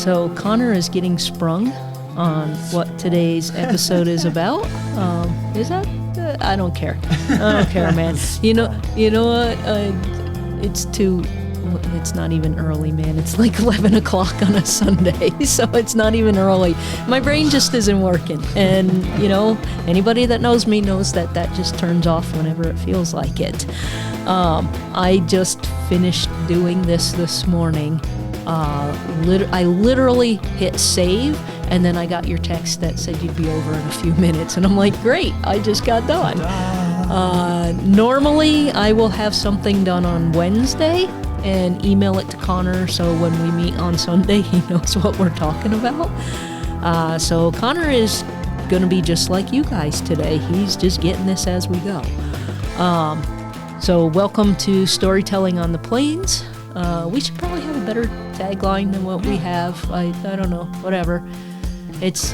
So Connor is getting sprung on what today's episode is about. Is that? I don't care. I don't care, man. You know what? It's not even early, man. It's like 11 o'clock on a Sunday, so it's not even early. My brain just isn't working. And, anybody that knows me knows that just turns off whenever it feels like it. I just finished doing this morning. I literally hit save, and then I got your text that said you'd be over in a few minutes, and I'm like, great, I just got done. Normally, I will have something done on Wednesday and email it to Connor, so when we meet on Sunday, he knows what we're talking about. So Connor is going to be just like you guys today. He's just getting this as we go. So welcome to Storytelling on the Plains. We should probably have a better tagline than what we have. I don't know, whatever. It's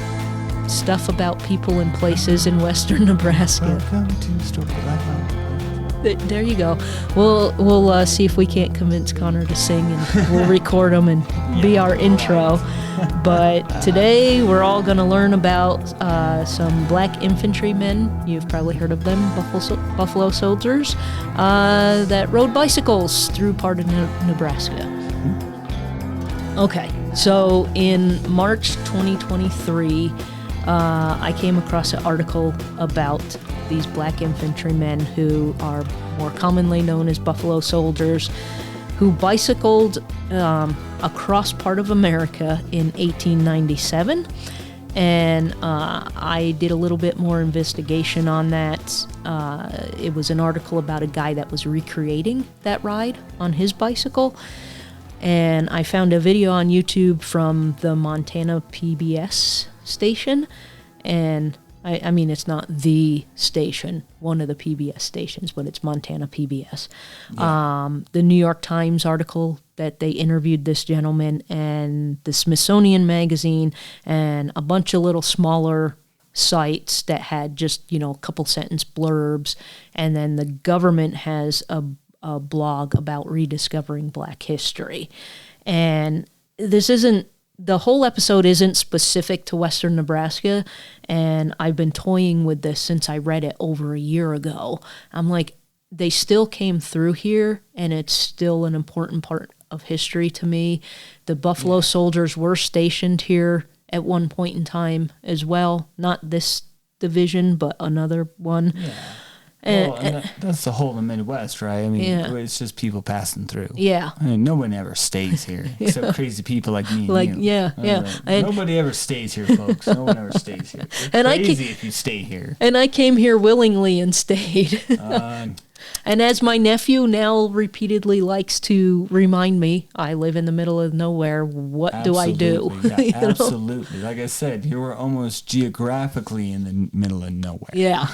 stuff about people and places in western Nebraska. Welcome to Storytelling on the Plains. There you go. We'll see if we can't convince Connor to sing, and we'll record him and be our intro. But today we're all going to learn about some black infantrymen. You've probably heard of them, Buffalo Soldiers, that rode bicycles through part of Nebraska. Okay, so in March 2023, I came across an article about these black infantrymen who are more commonly known as Buffalo Soldiers, who bicycled across part of America in 1897. And I did a little bit more investigation on that. It was an article about a guy that was recreating that ride on his bicycle. And I found a video on YouTube from the Montana PBS station. And I mean, it's not the station, one of the PBS stations, but it's Montana PBS. Yeah. The New York Times article that they interviewed this gentleman, and the Smithsonian Magazine, and a bunch of little smaller sites that had just, a couple sentence blurbs. And then the government has a blog about rediscovering black history. And the whole episode isn't specific to western Nebraska, and I've been toying with this since I read it over a year ago. I'm like, they still came through here, and it's still an important part of history to me. The Buffalo Soldiers were stationed here at one point in time as well. Not this division, but another one. Yeah. And that's the whole of the Midwest, right? I mean, it's just people passing through. Yeah. I mean, no one ever stays here, except crazy people like me and you. Nobody ever stays here, folks. No one ever stays here. It's crazy if you stay here. And I came here willingly and stayed. And as my nephew now repeatedly likes to remind me, I live in the middle of nowhere. What do I do? Yeah, absolutely. Like I said, you were almost geographically in the middle of nowhere. Yeah.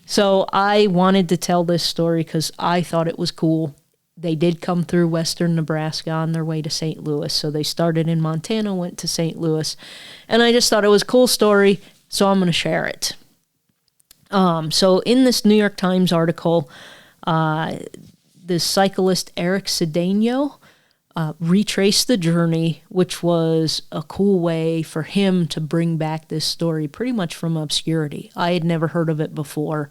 So I wanted to tell this story because I thought it was cool. They did come through western Nebraska on their way to St. Louis. So they started in Montana, went to St. Louis. And I just thought it was a cool story, so I'm going to share it. So in this New York Times article, the cyclist Eric Cedeno retraced the journey, which was a cool way for him to bring back this story pretty much from obscurity. I had never heard of it before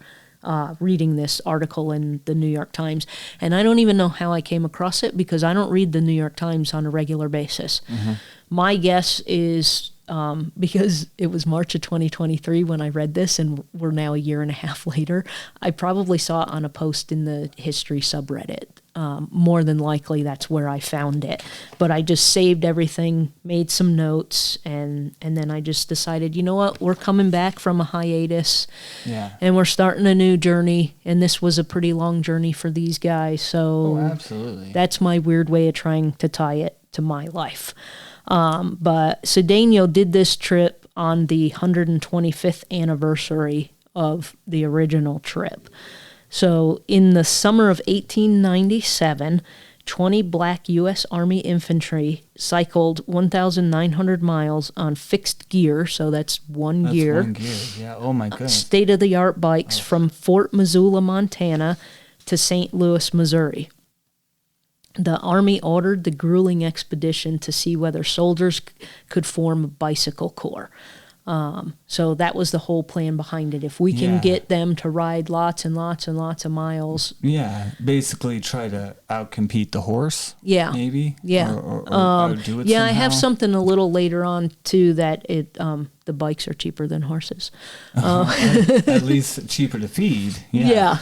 reading this article in the New York Times, and I don't even know how I came across it because I don't read the New York Times on a regular basis. Mm-hmm. My guess is because it was March of 2023 when I read this, and we're now a year and a half later, I probably saw it on a post in the history subreddit. More than likely, that's where I found it. But I just saved everything, made some notes, and then I just decided, you know what, we're coming back from a hiatus, and we're starting a new journey, and this was a pretty long journey for these guys. So absolutely. That's my weird way of trying to tie it to my life. But Cedeno did this trip on the 125th anniversary of the original trip. So in the summer of 1897, 20 black U.S. Army infantry cycled 1,900 miles on fixed gear, so that's one gear. One gear, yeah. Oh my goodness. State-of-the-art bikes from Fort Missoula, Montana to St. Louis, Missouri. the Army ordered the grueling expedition to see whether soldiers could form a bicycle corps. So that was the whole plan behind it. If we can get them to ride lots and lots and lots of miles. Yeah, basically try to outcompete the horse. Yeah. Maybe. Yeah. Or do it yeah, somehow. I have something a little later on too that the bikes are cheaper than horses. At least cheaper to feed. Yeah.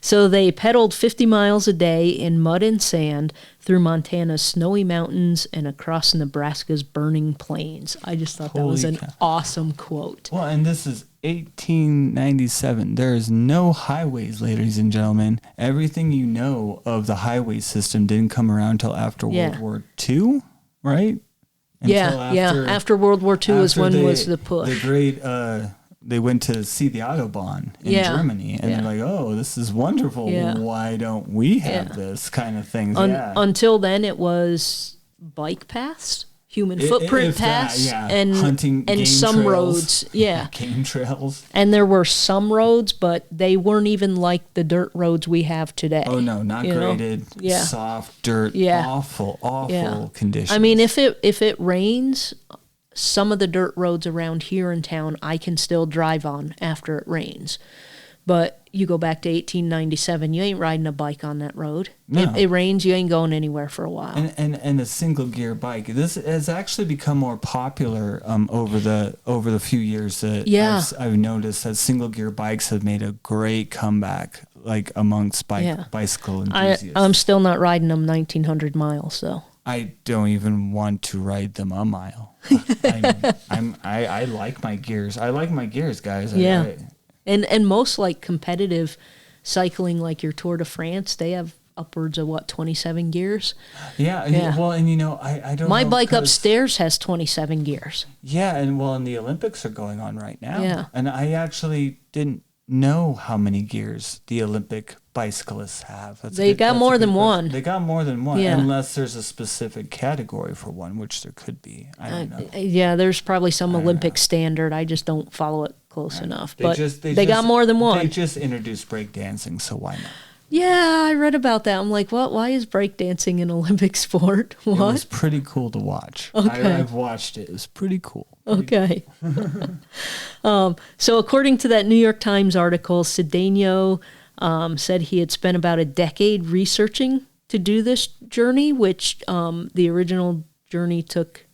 So they pedaled 50 miles a day in mud and sand through Montana's snowy mountains and across Nebraska's burning plains. I just thought that was an awesome quote. Well, and this is 1897. There is no highways, ladies and gentlemen. Everything you know of the highway system didn't come around until after World War II, right? After World War II is when was the push. The great, they went to see the Autobahn in Germany, and they're like, "Oh, this is wonderful. Yeah. Why don't we have this kind of thing?" Until then, it was bike paths, human footprint paths, and hunting, and some trails, roads. Yeah, game trails. And there were some roads, but they weren't even like the dirt roads we have today. Oh no, not graded, soft dirt, awful conditions. I mean, if it rains, some of the dirt roads around here in town I can still drive on after it rains. But you go back to 1897, you ain't riding a bike on that road. No. If it rains, you ain't going anywhere for a while. And a single gear bike. This has actually become more popular over the few years that I've noticed that single gear bikes have made a great comeback, like amongst bicycle enthusiasts. I'm still not riding them 1,900 miles though. I don't even want to ride them a mile. I like my gears. I like my gears, guys. And most like competitive cycling, like your Tour de France, they have upwards of 27 gears. Yeah. Well, and I don't. My bike upstairs has 27 gears. Yeah, and the Olympics are going on right now. Yeah. And I actually didn't know how many gears the Olympic bicyclists have. They got more than one. They got more than one, unless there's a specific category for one, which there could be. I don't know. Yeah, there's probably some Olympic standard. I just don't follow it close enough. But they got more than one. They just introduced breakdancing, so why not? Yeah, I read about that. I'm like, what? Why is breakdancing an Olympic sport? What? It was pretty cool to watch. Okay. I've watched it. It was pretty cool. Okay. So according to that New York Times article, Cedeno said he had spent about a decade researching to do this journey, which the original journey took,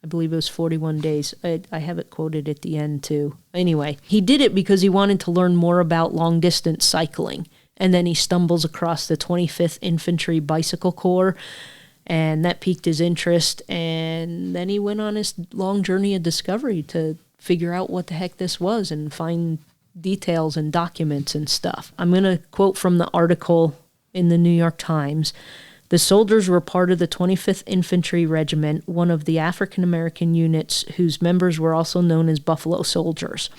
I believe it was 41 days. I have it quoted at the end too. Anyway, he did it because he wanted to learn more about long-distance cycling. And then he stumbles across the 25th Infantry Bicycle Corps, and that piqued his interest. And then he went on his long journey of discovery to figure out what the heck this was and find details and documents and stuff. I'm going to quote from the article in the New York Times. The soldiers were part of the 25th Infantry Regiment, one of the African-American units whose members were also known as Buffalo Soldiers.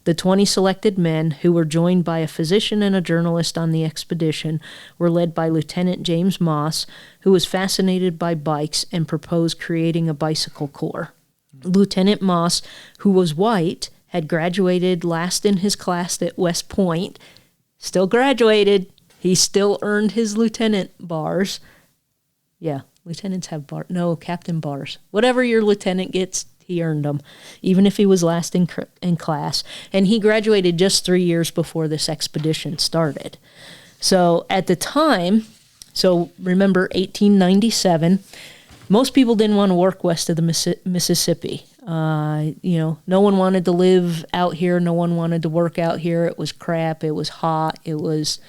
The 20 selected men, who were joined by a physician and a journalist on the expedition, were led by Lieutenant James Moss, who was fascinated by bikes and proposed creating a bicycle corps. Lieutenant Moss, who was white, had graduated last in his class at West Point, still graduated. He still earned his lieutenant bars. Yeah, lieutenants have bars. No, captain bars. Whatever your lieutenant gets, he earned them, even if he was last in class. And he graduated just 3 years before this expedition started. So at the time, remember 1897, most people didn't want to work west of the Mississippi. No one wanted to live out here. No one wanted to work out here. It was crap. It was hot. It was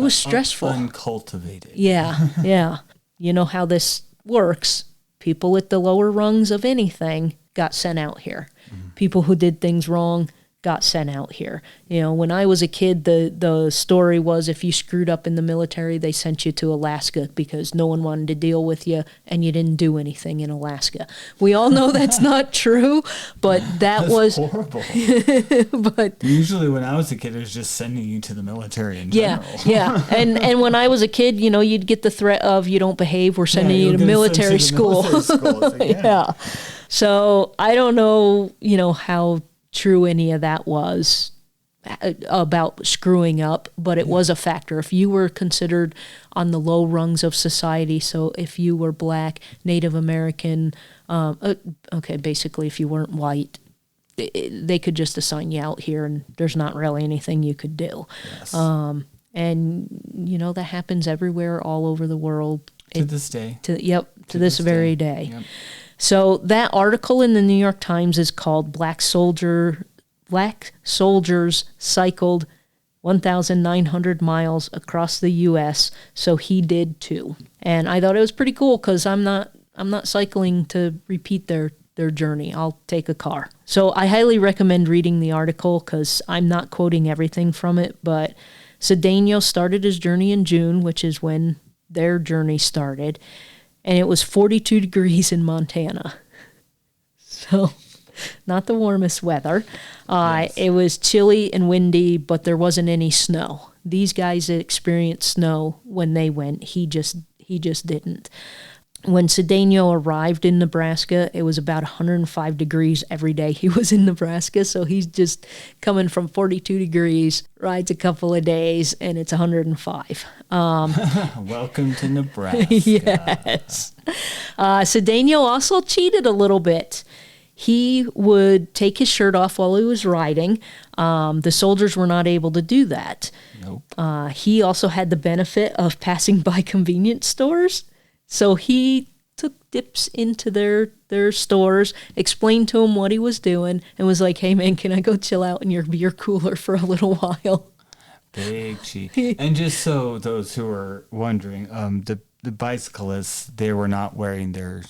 stressful. Uncultivated. Yeah. You know how this works. People at the lower rungs of anything got sent out here. Mm-hmm. People who did things wrong got sent out here. When I was a kid, the story was if you screwed up in the military, they sent you to Alaska because no one wanted to deal with you and you didn't do anything in Alaska. We all know that's not true, but that's horrible. But usually when I was a kid, it was just sending you to the military in general. Yeah. And when I was a kid, you'd get the threat of you don't behave, we're sending you to military school. Yeah. So I don't know, how true any of that was about screwing up, but it was a factor. If you were considered on the low rungs of society, so if you were Black, Native American, basically if you weren't white, they could just assign you out here, and there's not really anything you could do. Yes. And that happens everywhere, all over the world. To this day. To this very day. Yep. So that article in the New York Times is called Black Soldiers Cycled 1,900 Miles Across the U.S., so he did too. And I thought it was pretty cool because I'm not cycling to repeat their journey. I'll take a car. So I highly recommend reading the article because I'm not quoting everything from it, but Cedeno started his journey in June, which is when their journey started, and it was 42 degrees in Montana. So not the warmest weather. Yes. It was chilly and windy, but there wasn't any snow. These guys experienced snow when they went. He just didn't. When Cedeno arrived in Nebraska, it was about 105 degrees every day he was in Nebraska. So he's just coming from 42 degrees, rides a couple of days, and it's 105. Welcome to Nebraska. Yes. Cedeno also cheated a little bit. He would take his shirt off while he was riding. The soldiers were not able to do that. Nope. He also had the benefit of passing by convenience stores. So he took dips into their stores, explained to them what he was doing, and was like, hey, man, can I go chill out in your beer cooler for a little while? Big cheat. And just so those who are wondering, the bicyclists, they were not wearing their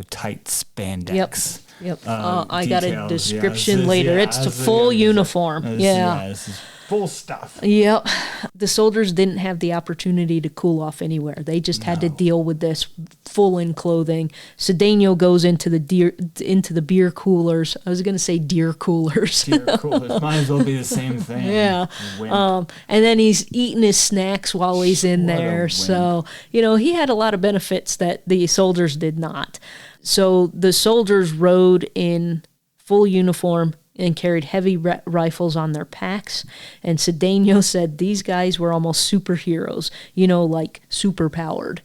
tight spandex. Yep. I got a description Yeah, later. It's a full uniform. This is full stuff. Yep. The soldiers didn't have the opportunity to cool off anywhere. They just had to deal with this full in clothing. Cedeno goes into the beer coolers. I was going to say deer coolers. Deer coolers. Might as well be the same thing. Yeah. And then he's eating his snacks while he's in there. So, he had a lot of benefits that the soldiers did not. So the soldiers rode in full uniform and carried heavy rifles on their packs. And Cedeno said these guys were almost superheroes, like super-powered.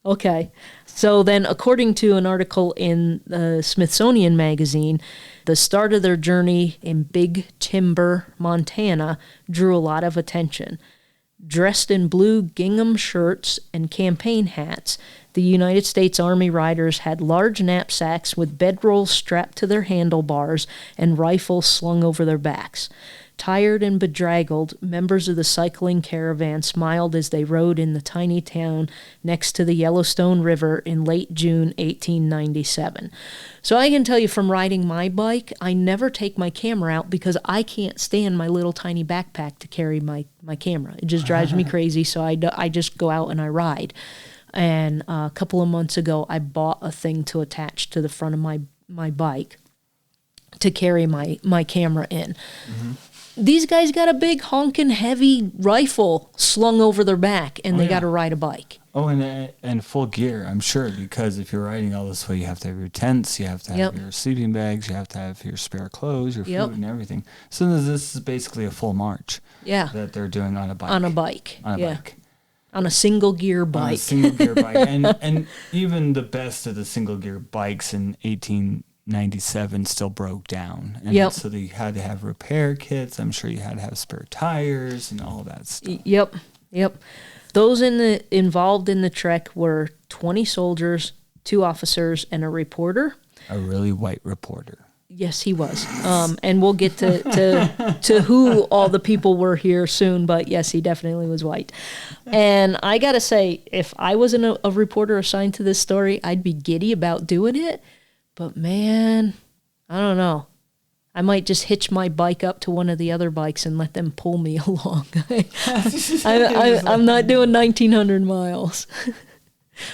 Okay. So then, according to an article in the Smithsonian Magazine, the start of their journey in Big Timber, Montana, drew a lot of attention. Dressed in blue gingham shirts and campaign hats, the United States Army riders had large knapsacks with bedrolls strapped to their handlebars and rifles slung over their backs. Tired and bedraggled, members of the cycling caravan smiled as they rode in the tiny town next to the Yellowstone River in late June 1897. So I can tell you from riding my bike, I never take my camera out because I can't stand my little tiny backpack to carry my camera. It just drives me crazy, so I just go out and I ride. And a couple of months ago, I bought a thing to attach to the front of my bike to carry my camera in. Mm-hmm. These guys got a big honking heavy rifle slung over their back, and they got to ride a bike. Oh, and full gear, I'm sure, because if you're riding all this way, you have to have your tents, you have to have your sleeping bags, you have to have your spare clothes, your food, and everything. So this is basically a full march. Yeah. That they're doing on a bike. On a bike. Bike. On a single gear bike. On a single gear bike. And even the best of the single gear bikes in 1897 still broke down. And so they had to have repair kits. I'm sure you had to have spare tires and all that stuff. Yep. Those involved in the trek were 20 soldiers, 2 officers, and a reporter. A really white reporter. Yes, he was. And we'll get to who all the people were here soon, but yes, he definitely was white. And I got to say, if I wasn't a reporter assigned to this story, I'd be giddy about doing it. But man, I don't know. I might just hitch my bike up to one of the other bikes and let them pull me along. I'm not doing 1,900 miles.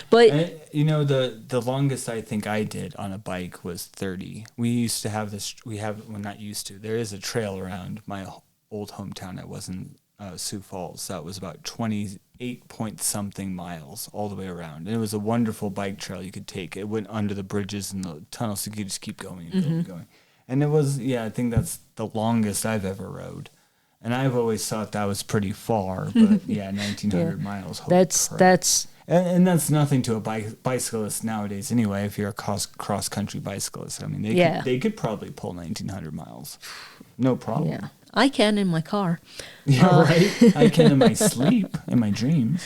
But the longest I think I did on a bike was 30. We used to have this. Not used to. There is a trail around my old hometown. I was in Sioux Falls. That was about 28 point something miles all the way around, and it was a wonderful bike trail you could take. It went under the bridges and the tunnels, so you could just keep going and going. And it was, I think that's the longest I've ever rode. And I've always thought that was pretty far, but 1,900 miles. That's and that's nothing to a bicyclist nowadays anyway. If you're a cross country bicyclist, I mean, they could probably pull 1,900 miles, no problem. Yeah, I can in my car. Yeah, right. I can in my sleep, in my dreams.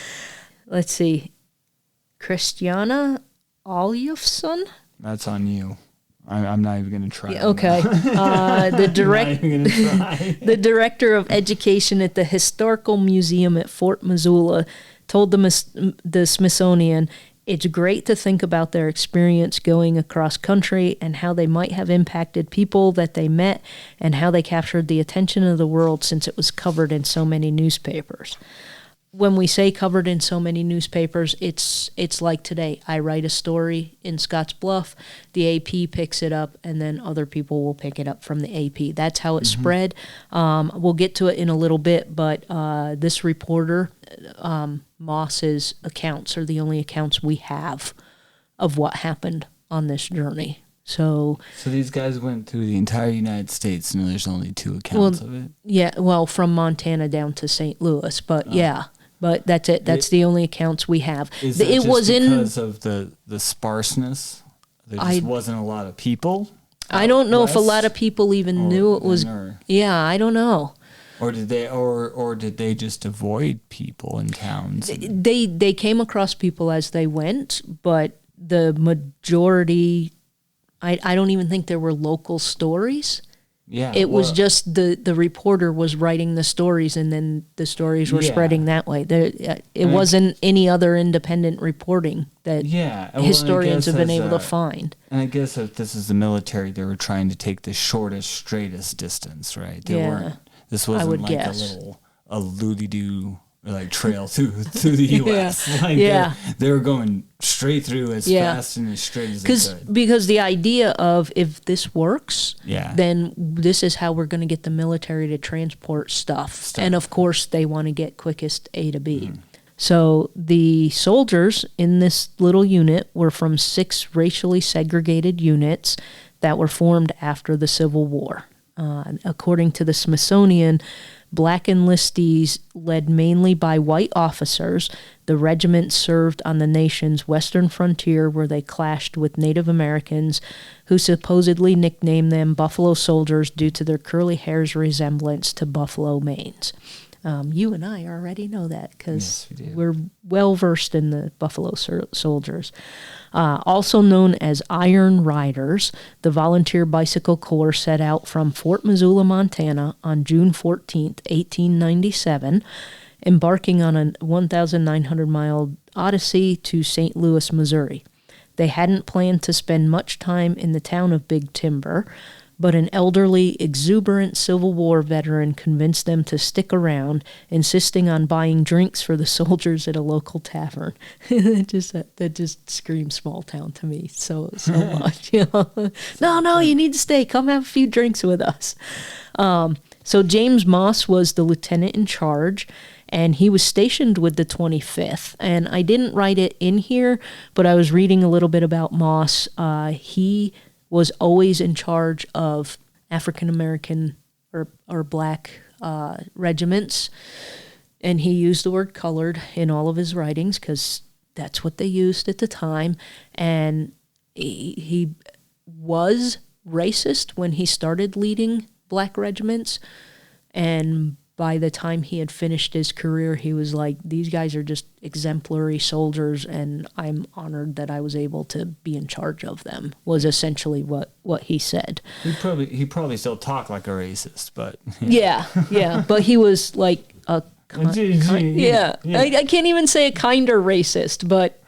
Let's see, Christiana Oljufsson. That's on you. I'm not even going to try. Yeah, okay. The director of education at the Historical Museum at Fort Missoula told the Smithsonian, "It's great to think about their experience going across country and how they might have impacted people that they met and how they captured the attention of the world since it was covered in so many newspapers." When we say covered in so many newspapers, it's like today. I write a story in Scottsbluff, the AP picks it up, and then other people will pick it up from the AP. That's how it spread. We'll get to it in a little bit, but this reporter, Moss's accounts are the only accounts we have of what happened on this journey. So these guys went through the entire United States, and there's only 2 accounts of it? Yeah, well, from Montana down to St. Louis, but But that's it. That's the only accounts we have. Is that because of the sparseness? There just wasn't a lot of people? I don't know if a lot of people even knew it was. Yeah, I don't know. Or did they just avoid people in towns? They came across people as they went, but the majority, I don't even think there were local stories. Yeah, it was just the reporter was writing the stories, and then the stories were spreading that way. It wasn't any other independent reporting that historians have been able to find. And I guess if this is the military, they were trying to take the shortest, straightest distance, right? This wasn't like a loody-doo like trail through the U.S. They were going straight through as fast and as straight as they could. Because the idea of if this works, then this is how we're going to get the military to transport stuff. And of course, they want to get quickest A to B. So the soldiers in this little unit were from 6 racially segregated units that were formed after the Civil War. According to the Smithsonian, black enlistees led mainly by white officers, the regiment served on the nation's western frontier where they clashed with Native Americans who supposedly nicknamed them Buffalo Soldiers due to their curly hair's resemblance to buffalo manes. You and I already know that because we're well-versed in the Buffalo Soldiers. Also known as Iron Riders, the Volunteer Bicycle Corps set out from Fort Missoula, Montana on June 14th, 1897, embarking on a 1,900-mile odyssey to St. Louis, Missouri. They hadn't planned to spend much time in the town of Big Timber, but an elderly, exuberant Civil War veteran convinced them to stick around, insisting on buying drinks for the soldiers at a local tavern. That just screams small town to me so much. No, you need to stay. Come have a few drinks with us. So James Moss was the lieutenant in charge, and he was stationed with the 25th. And I didn't write it in here, but I was reading a little bit about Moss. He was always in charge of African American or black regiments, and he used the word colored in all of his writings because that's what they used at the time. And he was racist when he started leading black regiments, and by the time he had finished his career, he was like, these guys are just exemplary soldiers, and I'm honored that I was able to be in charge of them, was essentially what he said. He probably still talked like a racist, but... Yeah, but he was like a... I can't even say a kinder racist, but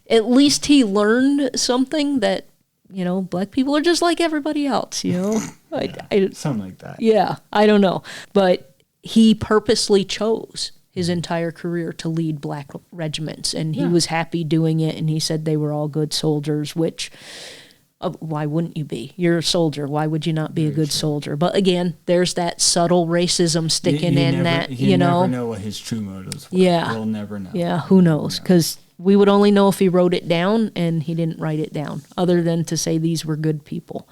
at least he learned something that, black people are just like everybody else, Something like that. Yeah, I don't know. But he purposely chose his entire career to lead black regiments, and he was happy doing it, and he said they were all good soldiers, which, why wouldn't you be? You're a soldier. Why would you not be a good soldier? But again, there's that subtle racism sticking in that, You never know what his true motives were. Yeah. We'll never know. Yeah, who knows? Because we would only know if he wrote it down, and he didn't write it down, other than to say these were good people.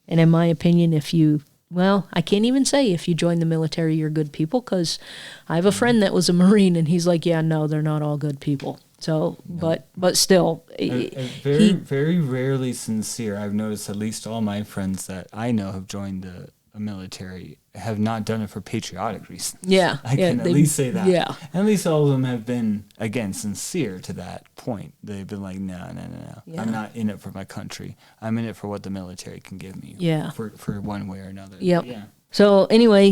And in my opinion, I can't even say if you join the military, you're good people, because I have a friend that was a Marine, and he's like, yeah, no, they're not all good people. So, no. but still. Very rarely sincere. I've noticed at least all my friends that I know have joined the military have not done it for patriotic reasons. Yeah. I can at least say that. Yeah. At least all of them have been, again, sincere to that point. They've been like, no. Yeah. I'm not in it for my country. I'm in it for what the military can give me. Yeah. For one way or another. Yep. Yeah. So anyway,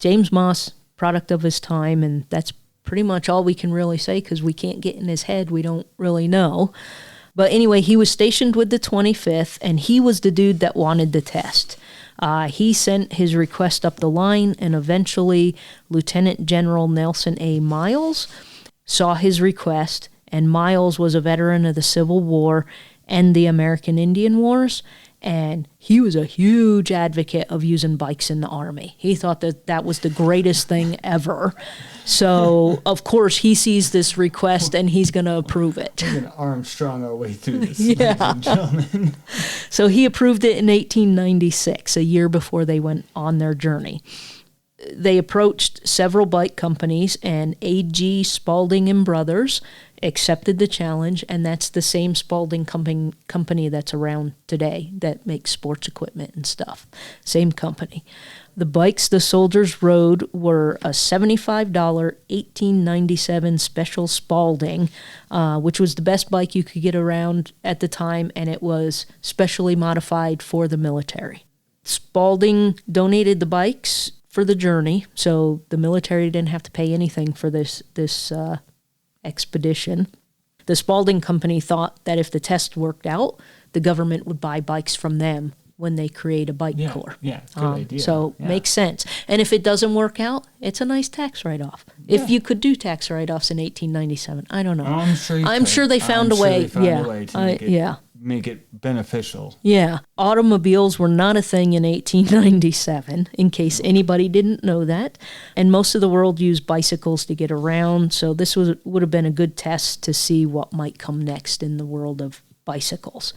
James Moss, product of his time, and that's pretty much all we can really say because we can't get in his head. We don't really know. But anyway, he was stationed with the 25th, and he was the dude that wanted the test. He sent his request up the line, and eventually Lieutenant General Nelson A. Miles saw his request, and Miles was a veteran of the Civil War and the American Indian Wars, and he was a huge advocate of using bikes in the Army. He thought that was the greatest thing ever. So, of course, he sees this request, and he's going to approve it. We're going to Armstrong our way through this, ladies and gentlemen. So he approved it in 1896, a year before they went on their journey. They approached several bike companies, and A.G. Spalding and Brothers accepted the challenge, and that's the same Spalding company that's around today that makes sports equipment and stuff. Same company. The bikes the soldiers rode were a $75 1897 Special Spalding, which was the best bike you could get around at the time, and it was specially modified for the military. Spalding donated the bikes for the journey, so the military didn't have to pay anything for this expedition. The Spalding Company thought that if the test worked out, the government would buy bikes from them when they create a bike corps. Yeah, good idea. So makes sense. And if it doesn't work out, it's a nice tax write-off. Yeah. If you could do tax write-offs in 1897, I don't know. I'm sure they found a way. To make it beneficial. Yeah. Automobiles were not a thing in 1897, in case anybody didn't know that. And most of the world used bicycles to get around, so this would have been a good test to see what might come next in the world of bicycles.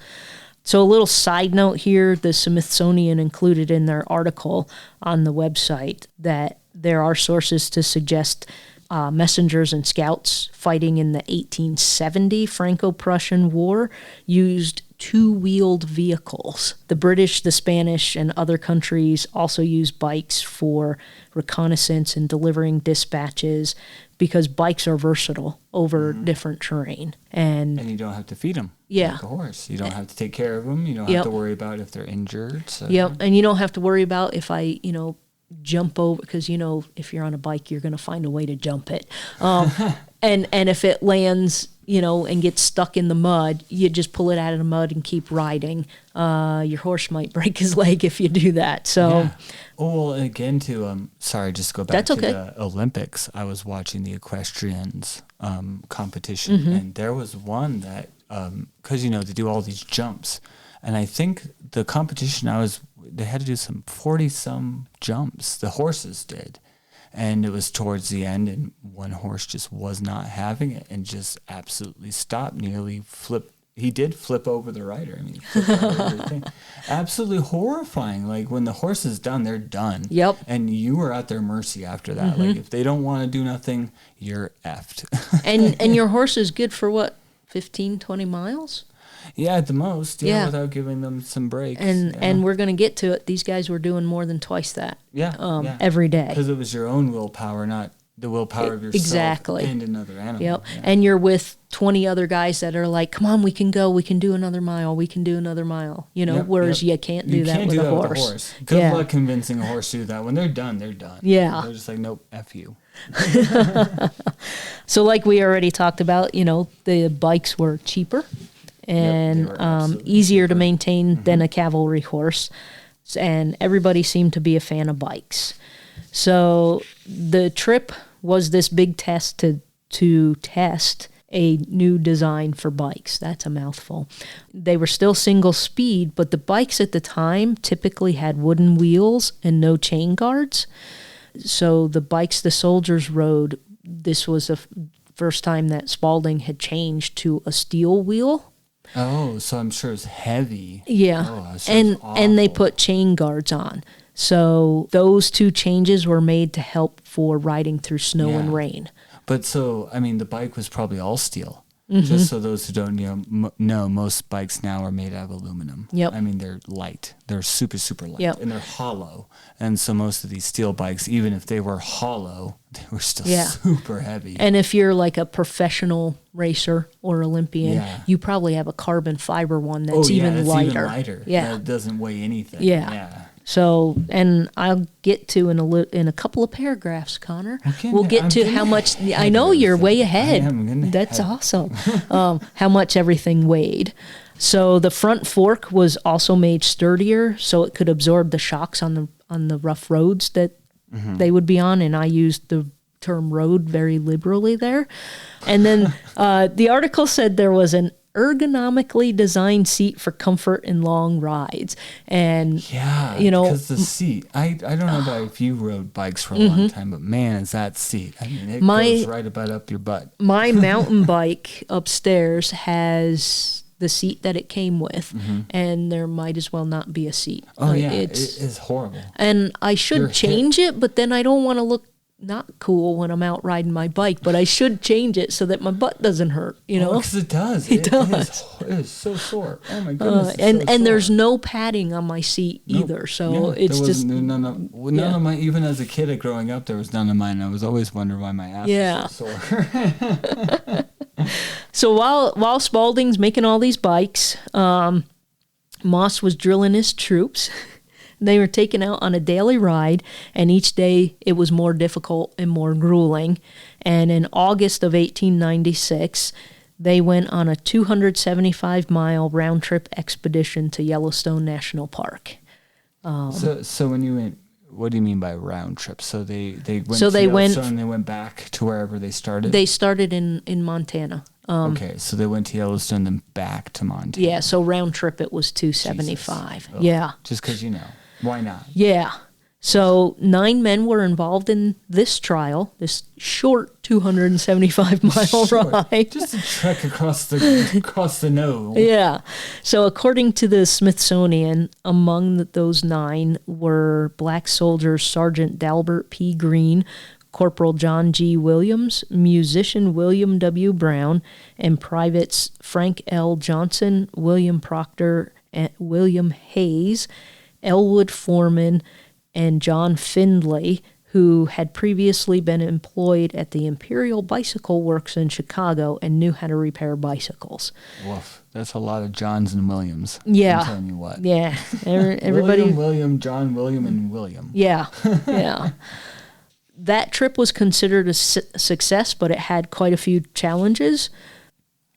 So a little side note here, the Smithsonian included in their article on the website that there are sources to suggest messengers and scouts fighting in the 1870 Franco-Prussian War used two-wheeled vehicles. The British, the Spanish, and other countries also used bikes for reconnaissance and delivering dispatches because bikes are versatile over different terrain. And you don't have to feed them like a horse. You don't have to take care of them. You don't have to worry about if they're injured. So. Yep, and you don't have to worry about if I, jump over, because if you're on a bike, you're going to find a way to jump it. And if it lands, and gets stuck in the mud, you just pull it out of the mud and keep riding. Your horse might break his leg if you do that. So, well, again, just go back to the Olympics. I was watching the equestrians competition, and there was one that because they do all these jumps, and I think the competition they had to do some 40-some jumps. The horses did. And it was towards the end, and one horse just was not having it and just absolutely stopped, nearly flipped. He did flip over the rider. I mean, flipped over everything. Absolutely horrifying. Like, when the horse is done, they're done. Yep. And you are at their mercy after that. Like, if they don't want to do nothing, you're effed. and your horse is good for what, 15, 20 miles? Yeah, at the most. Yeah, without giving them some breaks. And we're going to get to it. These guys were doing more than twice that. Every day. Because it was your own willpower, not the willpower of yourself and another animal. Yep. Yeah. And you're with 20 other guys that are like, come on, we can go. We can do another mile. We can do another mile. Whereas you can't do that with a horse. Good luck convincing a horse to do that. When they're done, they're done. Yeah. They're just like, nope, F you. So like we already talked about, the bikes were cheaper and easier to maintain than a cavalry horse. And everybody seemed to be a fan of bikes. So the trip was this big test to test a new design for bikes. That's a mouthful. They were still single speed, but the bikes at the time typically had wooden wheels and no chain guards. So the bikes the soldiers rode, this was the first time that Spalding had changed to a steel wheel. Oh, so I'm sure it's heavy. Yeah. Oh, that and sounds they awful. put chain guards on. So those two changes were made to help for riding through snow and Yeah. rain. But so, I mean, the bike was probably all steel. Just so those who don't know, most bikes now are made out of aluminum. Yep. I mean, they're light. They're super, super light. Yep. And they're hollow. And so most of these steel bikes, even if they were hollow, they were still Yeah. super heavy. And if you're like a professional racer or Olympian, Yeah. you probably have a carbon fiber one that's even lighter. Even lighter. Yeah. That doesn't weigh anything. Yeah. So, and I'll get to in a couple of paragraphs, Connor. Okay, We'll get I'm to getting how much. I ahead know of you're everything. way ahead. I am getting That's ahead. awesome. How much everything weighed. So the front fork was also made sturdier, so it could absorb the shocks on the rough roads that they would be on. And I used the term road very liberally there. And then the article said there was an ergonomically designed seat for comfort in long rides. And Yeah, you know, because the seat. I don't know about if you rode bikes for a long time, but man, is that seat. I mean, it goes right about up your butt. my mountain bike upstairs has the seat that it came with, and there might as well not be a seat. Oh, yeah, It's, it is horrible. and I should Your change it, but then I don't want to look not cool when I'm out riding my bike, but I should change it so that my butt doesn't hurt, you know? Because it does. It does. It is so sore. Oh, my goodness. And there's no padding on my seat Nope. either, so Yeah, it's there just... wasn't none of my, even as a kid growing up, there was none of mine. I was always wondering why my ass was so sore. So while Spalding's making all these bikes, Moss was drilling his troops. They were taken out on a daily ride, and each day it was more difficult and more grueling. And in August of 1896, they went on a 275-mile round-trip expedition to Yellowstone National Park. So when you went, what do you mean by round trip? So they went So to they went- Yellowstone and they went back to wherever they started? They started in Montana. Okay, so they went to Yellowstone then back to Montana. Yeah, so round trip it was 275. Oh, Yeah. Just because why not? Yeah. So 9 men were involved in this trial, this short 275-mile ride. Just a trek across the nose. Yeah. So according to the Smithsonian, among those 9 were black soldiers Sergeant Dalbert P. Green, Corporal John G. Williams, musician William W. Brown, and privates Frank L. Johnson, William Proctor, and William Hayes, Elwood Foreman, and John Findlay, who had previously been employed at the Imperial Bicycle Works in Chicago and knew how to repair bicycles. Woof. That's a lot of Johns and Williams. Yeah. I'm telling you what. Yeah. Everybody. William, John, William, and William. Yeah. Yeah. That trip was considered a success, but it had quite a few challenges.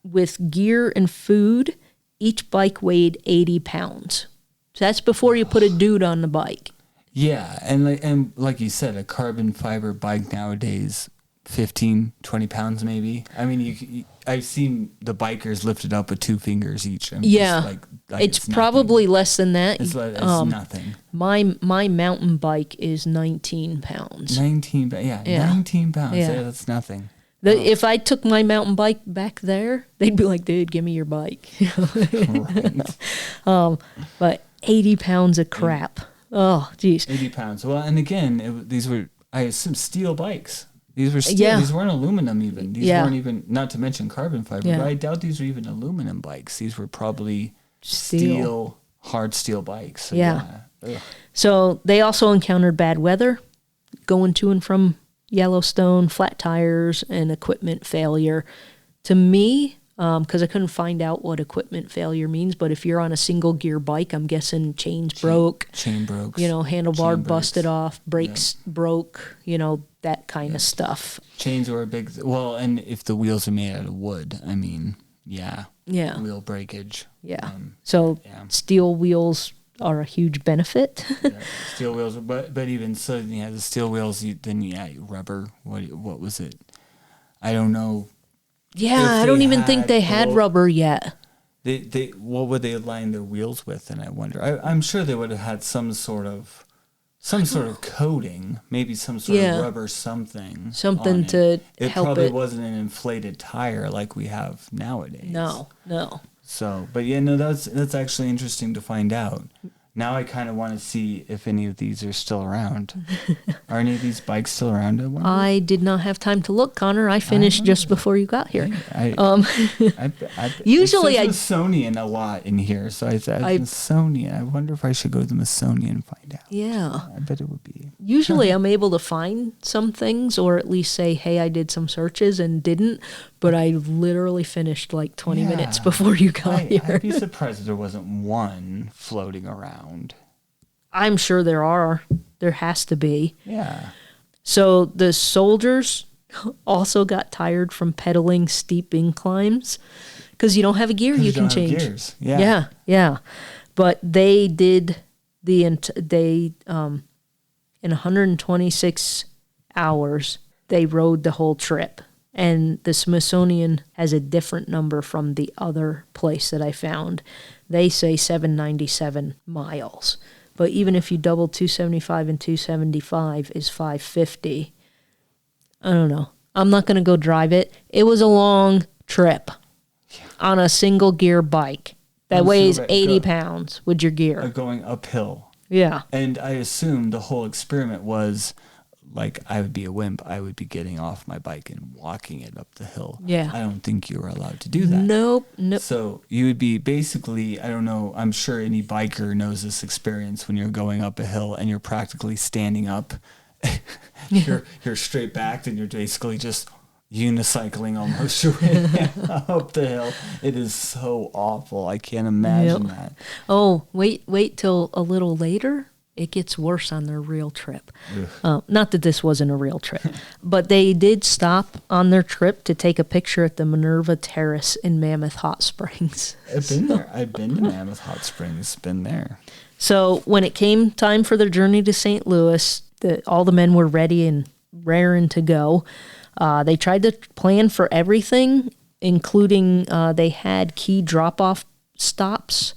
With gear and food, each bike weighed 80 pounds. So that's before you put a dude on the bike. Yeah, and like you said, a carbon fiber bike nowadays, 15, 20 pounds maybe. I mean, I've seen the bikers lift it up with 2 fingers each. I mean, Yeah. like It's nothing. probably less than that. It's nothing. My mountain bike is 19 pounds. 19 pounds. Yeah, 19 pounds. Yeah. Yeah, that's nothing. If I took my mountain bike back there, they'd be like, dude, give me your bike. Right. But 80 pounds of crap. Oh, geez. 80 pounds. Well, and again, these were, I assume, steel bikes. These were steel. Yeah. These weren't aluminum even. These Yeah. weren't even, not to mention carbon fiber, Yeah. but I doubt these were even aluminum bikes. These were probably Steel. hard steel bikes. So, Yeah. Ugh. So they also encountered bad weather, going to and from Yellowstone, flat tires, and equipment failure. To me, because I couldn't find out what equipment failure means, but if you're on a single gear bike, I'm guessing chains broke, Chain broke. handlebar chain busted breaks. off, brakes broke, that kind of stuff. Chains were a big, well, and if the wheels are made out of wood, I mean, yeah. Yeah. Wheel breakage. Yeah. So yeah. steel wheels are a huge benefit. Yeah, steel wheels, but even so, the steel wheels. Rubber. What was it? I don't know. Yeah, If I don't they even think had- they had well, rubber yet. They what would they line their wheels with? And I wonder. I'm sure they would have had some sort of coating, maybe some sort Yeah. of rubber something. Something on it. to It help probably it. wasn't an inflated tire like we have nowadays. No. So, but yeah, no, that's actually interesting to find out. Now I kind of want to see if any of these are still around. Are any of these bikes still around? I did not have time to look, Connor. I finished just before you got here. Usually it says Smithsonian a lot in here, so I said Smithsonian. I wonder if I should go to the Smithsonian and find out. Yeah. I bet it would be. Usually I'm able to find some things or at least say, hey, I did some searches and didn't, but I literally finished like 20 minutes before you got here. I'd be surprised if there wasn't one floating around. I'm sure there are. There has to be. Yeah. So the soldiers also got tired from pedaling steep inclines because you don't have a gear you can change. Gears. Yeah. Yeah. But they did in 126 hours, they rode the whole trip. And the Smithsonian has a different number from the other place that I found. They say 797 miles. But even if you double 275 and 275 is 550. I don't know. I'm not going to go drive it. It was a long trip on a single gear bike that weighs 80 pounds with your gear. Going uphill. Yeah. And I assume the whole experiment was like I would be a wimp. I would be getting off my bike and walking it up the hill. Yeah. I don't think you were allowed to do that. Nope. So you would be basically, I don't know, I'm sure any biker knows this experience when you're going up a hill and you're practically standing up. You're straight backed and you're basically just unicycling almost your way up the hill. It is so awful. I can't imagine that. Oh, wait till a little later. It gets worse on their real trip. Not that this wasn't a real trip, but they did stop on their trip to take a picture at the Minerva Terrace in Mammoth Hot Springs. I've been there. I've been to Mammoth Hot Springs. Been there. So when it came time for their journey to St. Louis, all the men were ready and raring to go. They tried to plan for everything, including they had key drop-off stops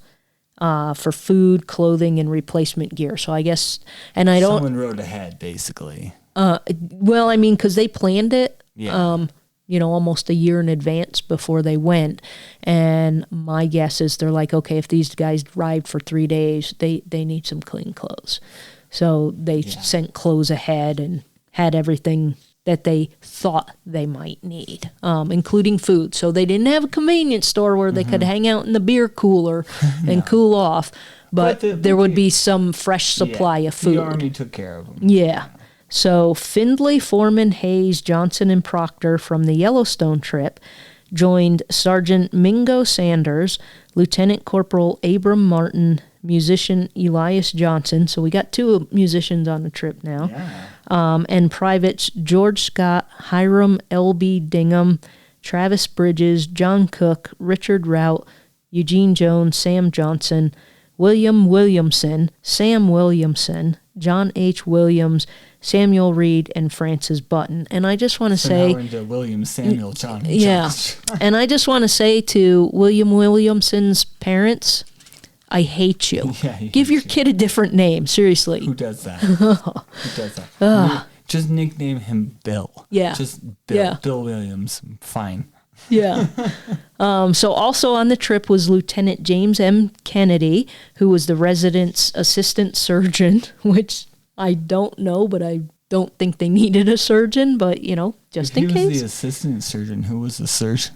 for food, clothing, and replacement gear. So I guess, and I don't. Someone rode ahead, basically. Well, I mean, because they planned it. Yeah. Almost a year in advance before they went. And my guess is they're like, okay, if these guys ride for 3 days, they need some clean clothes. So they sent clothes ahead and had everything that they thought they might need, including food. So they didn't have a convenience store where they could hang out in the beer cooler and cool off, but there would be some fresh supply of food. The Army took care of them. Yeah. So Findlay, Foreman, Hayes, Johnson, and Proctor from the Yellowstone trip joined Sergeant Mingo Sanders, Lieutenant Corporal Abram Martin, musician Elias Johnson. So we got 2 musicians on the trip now. Yeah. And privates George Scott, Hiram L.B. Dingham, Travis Bridges, John Cook, Richard Rout, Eugene Jones, Sam Johnson, William Williamson, Sam Williamson, John H. Williams, Samuel Reed, and Francis Button. And I just want to say... Now we're into William Samuel John. Yeah. And I just want to say to William Williamson's parents, I hate you. Yeah, give your kid a different name, seriously. Who does that? Who does that? Just nickname him Bill. Yeah. Just Bill. Yeah. Bill Williams. Fine. Yeah. So also on the trip was Lieutenant James M. Kennedy, who was the resident's assistant surgeon, which I don't know, but I don't think they needed a surgeon, but, just in case. He was the assistant surgeon. Who was the surgeon?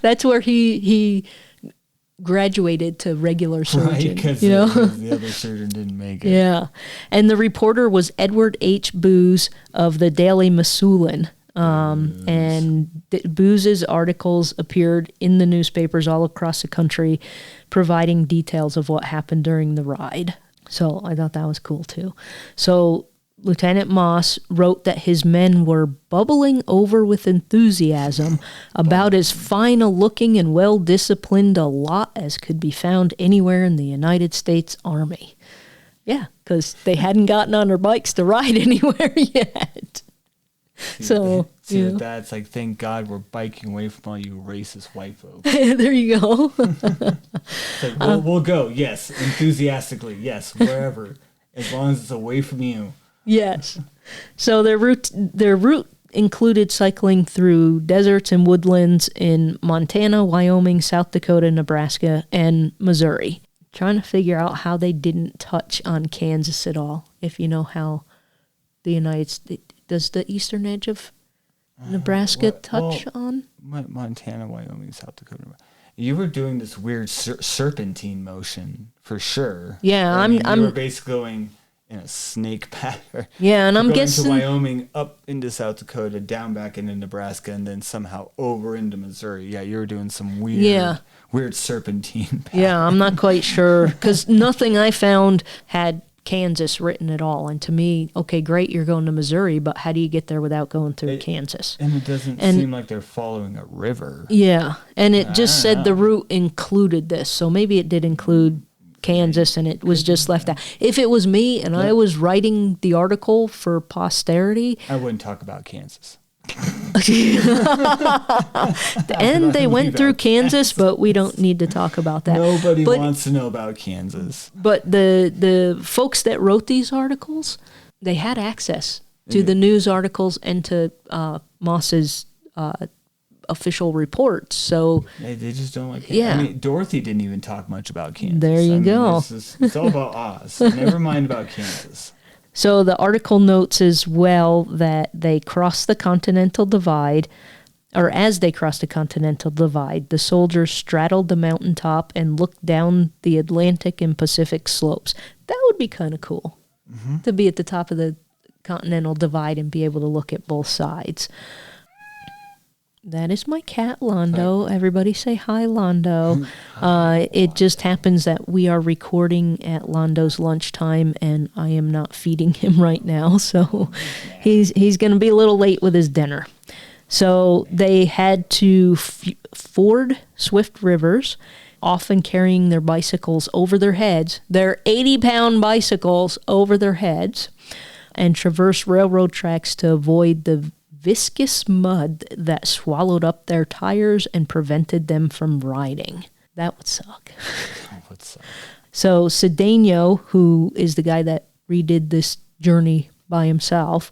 That's where he graduated to regular surgeon. Right, because the other surgeon didn't make it. Yeah. And the reporter was Edward H. Booz of the Daily Missoulian. And Booz's articles appeared in the newspapers all across the country, providing details of what happened during the ride. So I thought that was cool, too. So Lieutenant Moss wrote that his men were bubbling over with enthusiasm about as fine a looking and well-disciplined a lot as could be found anywhere in the United States Army. Yeah, because they hadn't gotten on their bikes to ride anywhere yet. That's like, thank God we're biking away from all you racist white folks. There you go. It's like, we'll go, yes, enthusiastically, yes, wherever, as long as it's away from you. Yes. So their route included cycling through deserts and woodlands in Montana, Wyoming, South Dakota, Nebraska, and Missouri. Trying to figure out how they didn't touch on Kansas at all. If you know how the United States, does the eastern edge of Nebraska touch on? Montana, Wyoming, South Dakota. You were doing this weird serpentine motion for sure. Yeah, you were basically going in a snake pattern. Yeah, and I'm guessing to Wyoming, up into South Dakota, down back into Nebraska, and then somehow over into Missouri. Yeah, you were doing some weird serpentine pattern. Yeah, I'm not quite sure because nothing I found had Kansas written at all. And to me, okay, great, you're going to Missouri, but how do you get there without going through Kansas? And it doesn't seem like they're following a river. Yeah, and it just said the route included this, so maybe it did include Kansas and it was just left out. If it was me and I was writing the article for posterity, I wouldn't talk about Kansas. And they went through Kansas, but we don't need to talk about that. Nobody wants to know about Kansas. But the folks that wrote these articles, they had access to the news articles and to Moss's official reports. So they just don't like Kansas. Yeah. I mean, Dorothy didn't even talk much about Kansas. There you go. It's all about Oz. Never mind about Kansas. So the article notes as well that they crossed the Continental Divide, or as they crossed the Continental Divide, the soldiers straddled the mountaintop and looked down the Atlantic and Pacific slopes. That would be kind of cool, to be at the top of the Continental Divide and be able to look at both sides. That is my cat, Londo. Everybody say hi, Londo. It just happens that we are recording at Londo's lunchtime, and I am not feeding him right now, so he's going to be a little late with his dinner. So they had to ford swift rivers, often carrying their bicycles over their heads, their 80-pound bicycles over their heads, and traverse railroad tracks to avoid the viscous mud that swallowed up their tires and prevented them from riding. That would suck. That would suck. So Cedeno, who is the guy that redid this journey by himself,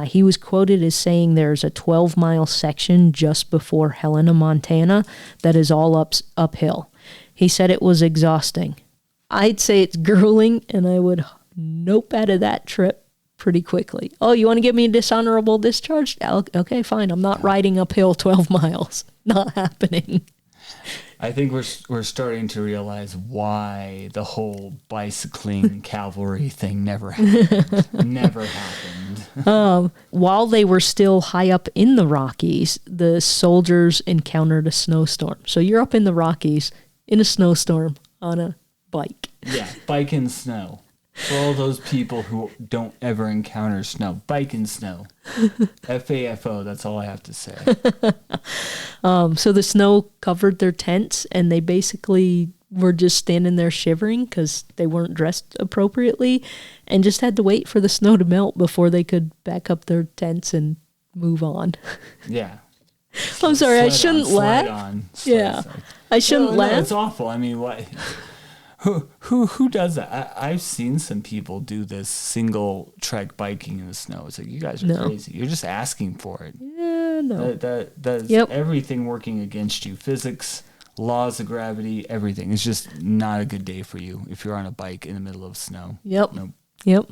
he was quoted as saying there's a 12-mile section just before Helena, Montana, that is all uphill. He said it was exhausting. I'd say it's grueling, and I would nope out of that trip pretty quickly. Oh, you want to give me a dishonorable discharge? Okay, fine. I'm not riding uphill 12 miles. Not happening. I think we're starting to realize why the whole bicycling cavalry thing never happened. Never happened. While they were still high up in the Rockies, the soldiers encountered a snowstorm. So you're up in the Rockies in a snowstorm on a bike. Yeah, bike in snow. For all those people who don't ever encounter snow, bike in snow. FAFO, that's all I have to say. So the snow covered their tents, and they basically were just standing there shivering because they weren't dressed appropriately and just had to wait for the snow to melt before they could back up their tents and move on. Yeah. I'm sorry, I shouldn't laugh. Yeah, I shouldn't laugh. No, it's awful. I mean, what? Who does that? I've seen some people do this single trek biking in the snow. It's like, you guys are crazy. You're just asking for it. Yeah, no. That's everything working against you. Physics, laws of gravity, everything. It's just not a good day for you if you're on a bike in the middle of snow. Yep. Nope. Yep.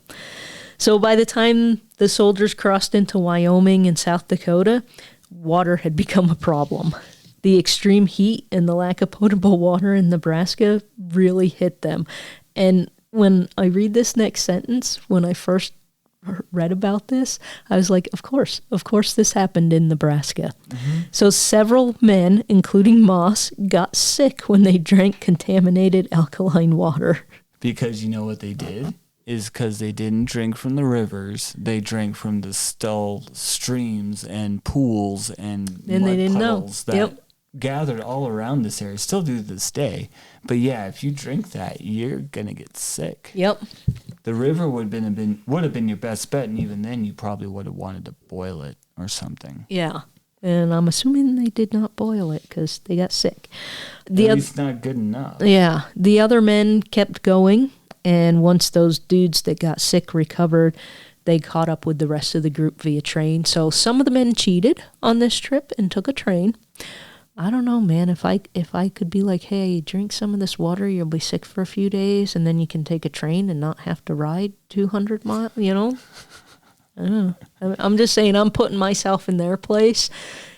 So by the time the soldiers crossed into Wyoming and South Dakota, water had become a problem. The extreme heat and the lack of potable water in Nebraska really hit them. And when I read this next sentence, when I first read about this, I was like, of course this happened in Nebraska. Mm-hmm. So several men, including Moss, got sick when they drank contaminated alkaline water. Because you know what they did? Is because they didn't drink from the rivers. They drank from the still streams and pools and mud they didn't puddles know. that gathered all around this area, still do to this day. But yeah, if you drink that, you're gonna get sick. Yep. The river would have been your best bet, and even then, you probably would have wanted to boil it or something. Yeah, and I'm assuming they did not boil it because they got sick. At least not good enough. Yeah, the other men kept going, and once those dudes that got sick recovered, they caught up with the rest of the group via train. So some of the men cheated on this trip and took a train. I don't know, man. If I could be like, hey, drink some of this water, you'll be sick for a few days, and then you can take a train and not have to ride 200 miles, you know? I don't know. I'm just saying, I'm putting myself in their place,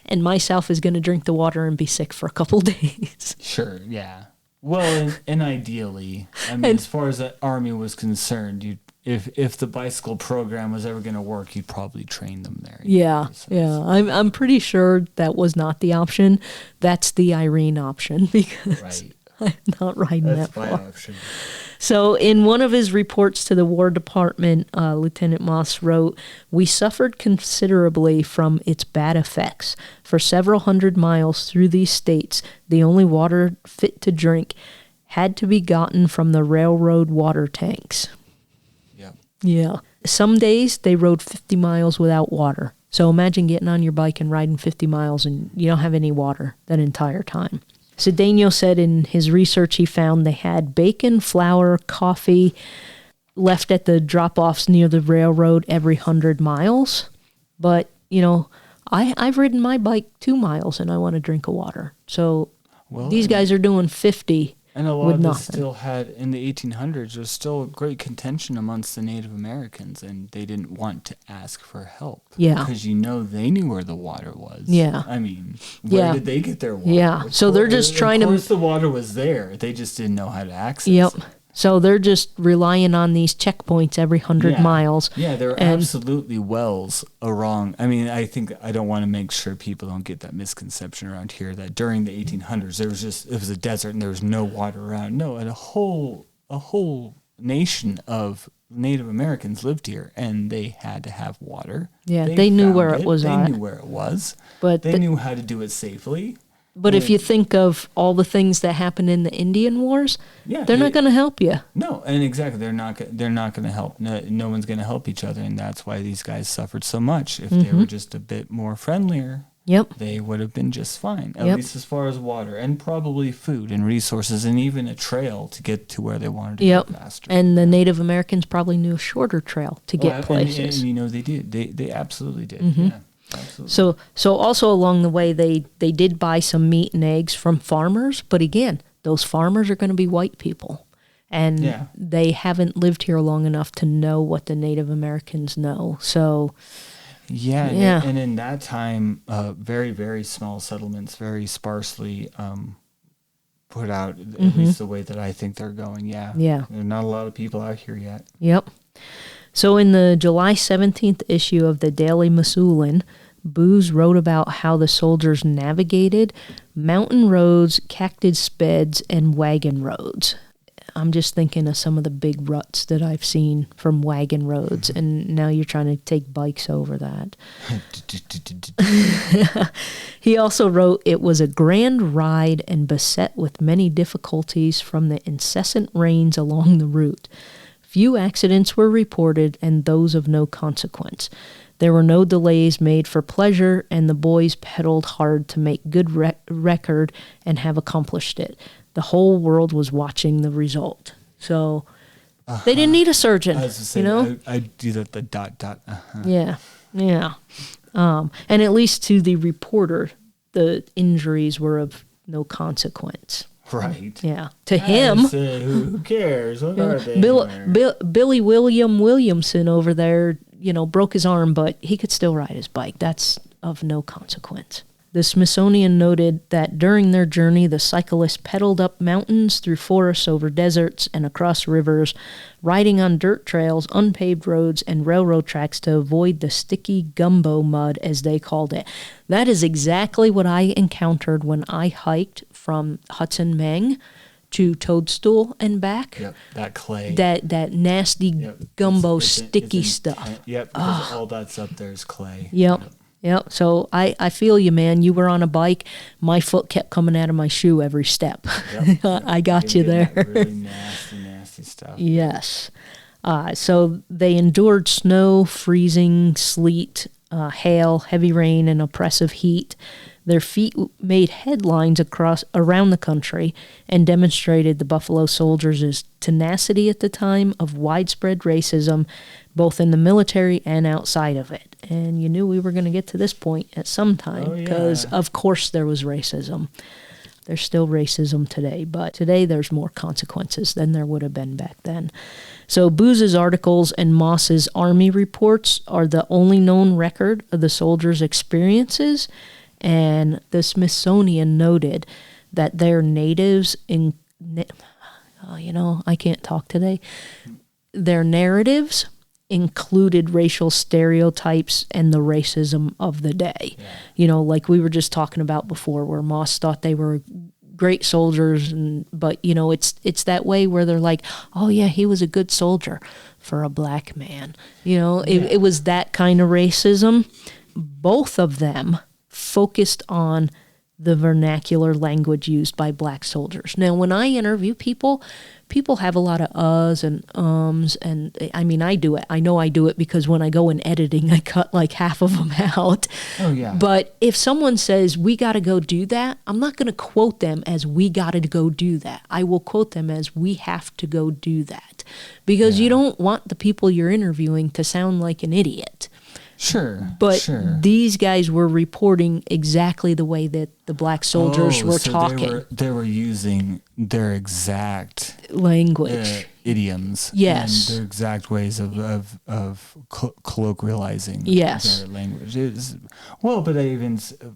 and myself is going to drink the water and be sick for a couple days. Sure, yeah. Well, and ideally, I mean, as far as the Army was concerned, if the bicycle program was ever going to work, you'd probably train them there. Yeah. I'm pretty sure that was not the option. That's the Irene option, because I'm not riding that far. That's my option. So in one of his reports to the War Department, Lieutenant Moss wrote, "We suffered considerably from its bad effects. For several hundred miles through these states, the only water fit to drink had to be gotten from the railroad water tanks." Yeah. Some days they rode 50 miles without water. So imagine getting on your bike and riding 50 miles and you don't have any water that entire time. Cedeno said in his research he found they had bacon, flour, coffee left at the drop-offs near the railroad every 100 miles. But, you know, I've ridden my bike 2 miles and I want to drink of water. So these guys are doing 50. And a lot of this still had, in the 1800s, there was still great contention amongst the Native Americans, and they didn't want to ask for help. Yeah. Because, you know, they knew where the water was. Yeah. I mean, where did they get their water? Yeah. So they're just trying to... Of course the water was there. They just didn't know how to access it. So they're just relying on these checkpoints every 100 miles. Yeah, there are absolutely wells along. I mean, I don't want to make sure people don't get that misconception around here that during the 1800s it was a desert and there was no water around. No, and a whole nation of Native Americans lived here, and they had to have water. Yeah, they knew where it was. They knew where it was, but they knew how to do it safely. But if you think of all the things that happened in the Indian Wars, they're not going to help you. No, and exactly, they're not going to help. No one's going to help each other, and that's why these guys suffered so much. If they were just a bit more friendlier, they would have been just fine, at least as far as water and probably food and resources and even a trail to get to where they wanted to go faster. And the Native Americans probably knew a shorter trail to get places. And you know, they did. They absolutely did, yeah. Absolutely. So also along the way, they did buy some meat and eggs from farmers. But again, those farmers are going to be white people. And they haven't lived here long enough to know what the Native Americans know. So, and in that time, very, very small settlements, very sparsely put out, at least the way that I think they're going. Yeah. There are not a lot of people out here yet. Yep. So in the July 17th issue of the Daily Missoulian, Booz wrote about how the soldiers navigated mountain roads, cactus beds, and wagon roads. I'm just thinking of some of the big ruts that I've seen from wagon roads, and now you're trying to take bikes over that. He also wrote, "It was a grand ride and beset with many difficulties from the incessant rains along the route. Few accidents were reported, and those of no consequence. There were no delays made for pleasure, and the boys pedaled hard to make good record and have accomplished it. The whole world was watching the result." So they didn't need a surgeon, you know? I do the dot. Yeah. And at least to the reporter, the injuries were of no consequence. Right. Yeah. To him, who cares? What are they? Billy Williamson over there, you know, broke his arm, but he could still ride his bike. That's of no consequence. The Smithsonian noted that during their journey, the cyclists pedaled up mountains, through forests, over deserts, and across rivers, riding on dirt trails, unpaved roads, and railroad tracks to avoid the sticky gumbo mud, as they called it. That is exactly what I encountered when I hiked from Hudson Meng to Toadstool and back. Yep, that clay. That nasty gumbo sticky stuff. Yep, because all that's up there is clay. Yep. So I feel you, man. You were on a bike. My foot kept coming out of my shoe every step. I got you there. Really nasty stuff. Yes. So they endured snow, freezing, sleet, hail, heavy rain, and oppressive heat. Their feat made headlines around the country and demonstrated the Buffalo Soldiers' tenacity at the time of widespread racism, both in the military and outside of it. And you knew we were going to get to this point at some time because, of course, there was racism. There's still racism today, but today there's more consequences than there would have been back then. So Booth's articles and Moss's army reports are the only known record of the soldiers' experiences. And the Smithsonian noted that their natives I can't talk today. Their narratives included racial stereotypes and the racism of the day. Yeah. Like we were just talking about before, where Moss thought they were great soldiers, but it's that way where they're like, oh yeah, he was a good soldier for a black man. It was that kind of racism. Both of them focused on the vernacular language used by black soldiers. Now, when I interview people have a lot of uhs and ums, and I mean, I do it. I know I do it because when I go in editing, I cut like half of them out. Oh, yeah. But if someone says, we got to go do that, I'm not going to quote them as we got to go do that. I will quote them as we have to go do that. Because you don't want the people you're interviewing to sound like an idiot. Sure. But these guys were reporting exactly the way that the black soldiers were talking. They were using their exact language, idioms, yes, and their exact ways of colloquializing their language.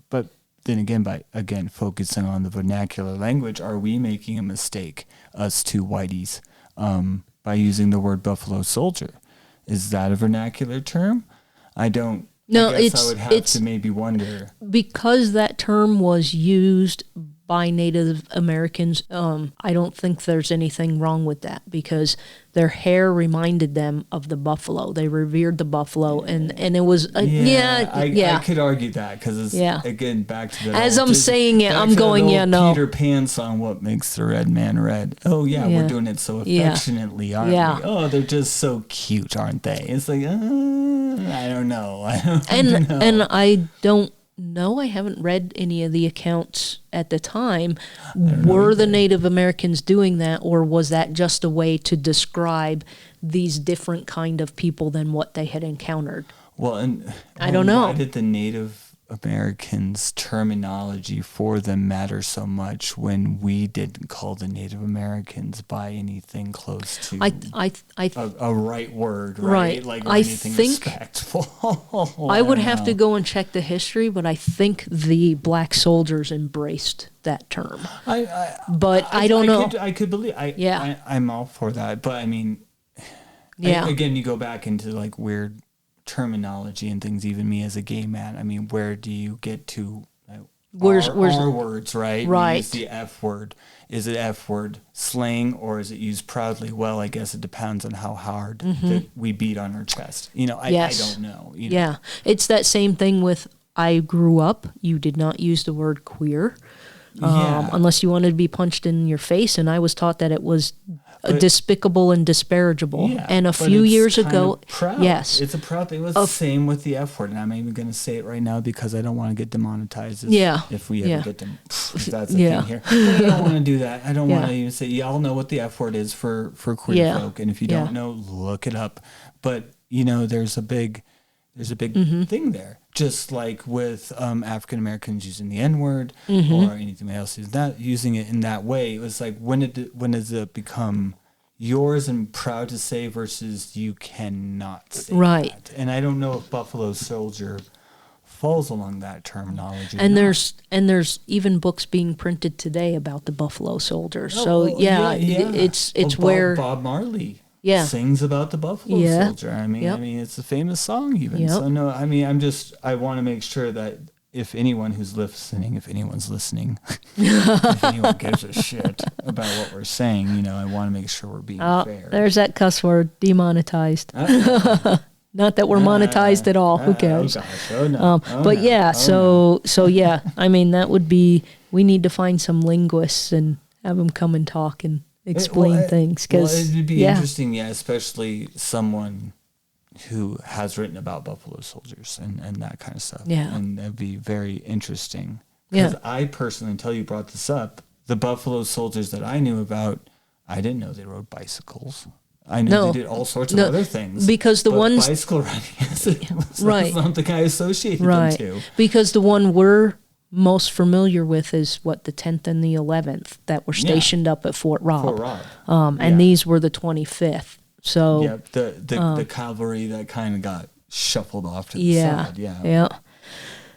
But then again, by focusing on the vernacular language, are we making a mistake, us two whiteys, by using the word Buffalo Soldier? Is that a vernacular term? I don't. No, I would have to maybe wonder, because that term was used by Native Americans. I don't think there's anything wrong with that, because their hair reminded them of the buffalo. They revered the buffalo, and it was I could argue that, because it's again back to the as I'm saying it, I'm going no. Peter Pan song, "What Makes the Red Man Red." Oh yeah, we're doing it so affectionately, aren't we? Oh, they're just so cute, aren't they? It's like I don't know. And I don't know. I haven't read any of the accounts at the time. Were the Native Americans doing that, or was that just a way to describe these different kind of people than what they had encountered? Well, and I don't know. Why did the Native Americans' terminology for them matter so much when we didn't call the Native Americans by anything close to a right word, right? Like anything respectful. I would have to go and check the history, but I think the black soldiers embraced that term. I don't know. I could believe. I'm all for that, but I mean, again, you go back into like weird terminology and things. Even me as a gay man, I mean, where do you get to where's our words, right? We use the F word. Is it F word slang, or is it used proudly? Well, I guess it depends on how hard that we beat on our chest. I don't know. Yeah, it's that same thing with I grew up. You did not use the word queer unless you wanted to be punched in your face, and I was taught that it was despicable and disparagable. And a few years ago, it's a proud thing. It was the same with the F word, and I'm even going to say it right now because I don't want to get demonetized. If we ever get them, if that's the thing here. But I don't want to do that. I don't want to even say. Y'all know what the F word is for queer folk, and if you don't know, look it up. But there's a big thing there. Just like with African Americans using the N word or anything else using it in that way, it was like when does it become yours and proud to say versus you cannot say that? And I don't know if Buffalo Soldier falls along that terminology. And there's even books being printed today about the Buffalo Soldiers. It's where Bob Marley sings about the Buffalo Soldier. I mean, it's a famous song even. So no, I mean, I want to make sure that if anyone's listening, if anyone gives a shit about what we're saying, I want to make sure we're being fair. There's that cuss word, demonetized. Not that we're monetized at all. Who cares? Oh gosh, oh no. I mean, that would be, we need to find some linguists and have them come and talk and explain things. Because it'd be interesting, especially someone who has written about buffalo soldiers and that kind of stuff. Yeah. And that'd be very interesting. Because Yeah. I personally, until you brought this up, the buffalo soldiers that I knew about, I didn't know they rode bicycles. I knew they did all sorts of other things. Because the ones... bicycle riding was something I associated them to. Because the one we're most familiar with is, the 10th and the 11th that were stationed up at Fort Robb. And these were the 25th. So the cavalry that kind of got shuffled off to the side. Yeah.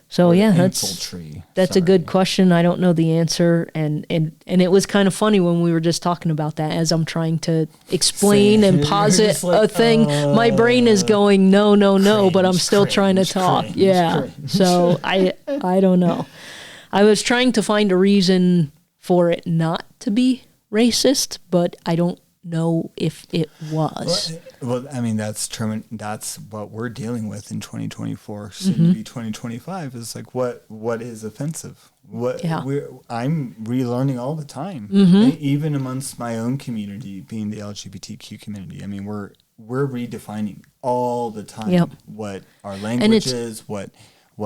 So that's a good question. I don't know the answer, and it was kind of funny when we were just talking about that. As I'm trying to explain and posit a thing, my brain is going no, but I'm still trying to talk. So I don't know. I was trying to find a reason for it not to be racist, but I don't know if it was. Well, I mean, that's what we're dealing with in 2024, soon to be 2025. Is like what is offensive? I'm relearning all the time, even amongst my own community, being the LGBTQ community. I mean, we're redefining all the time what our language is, what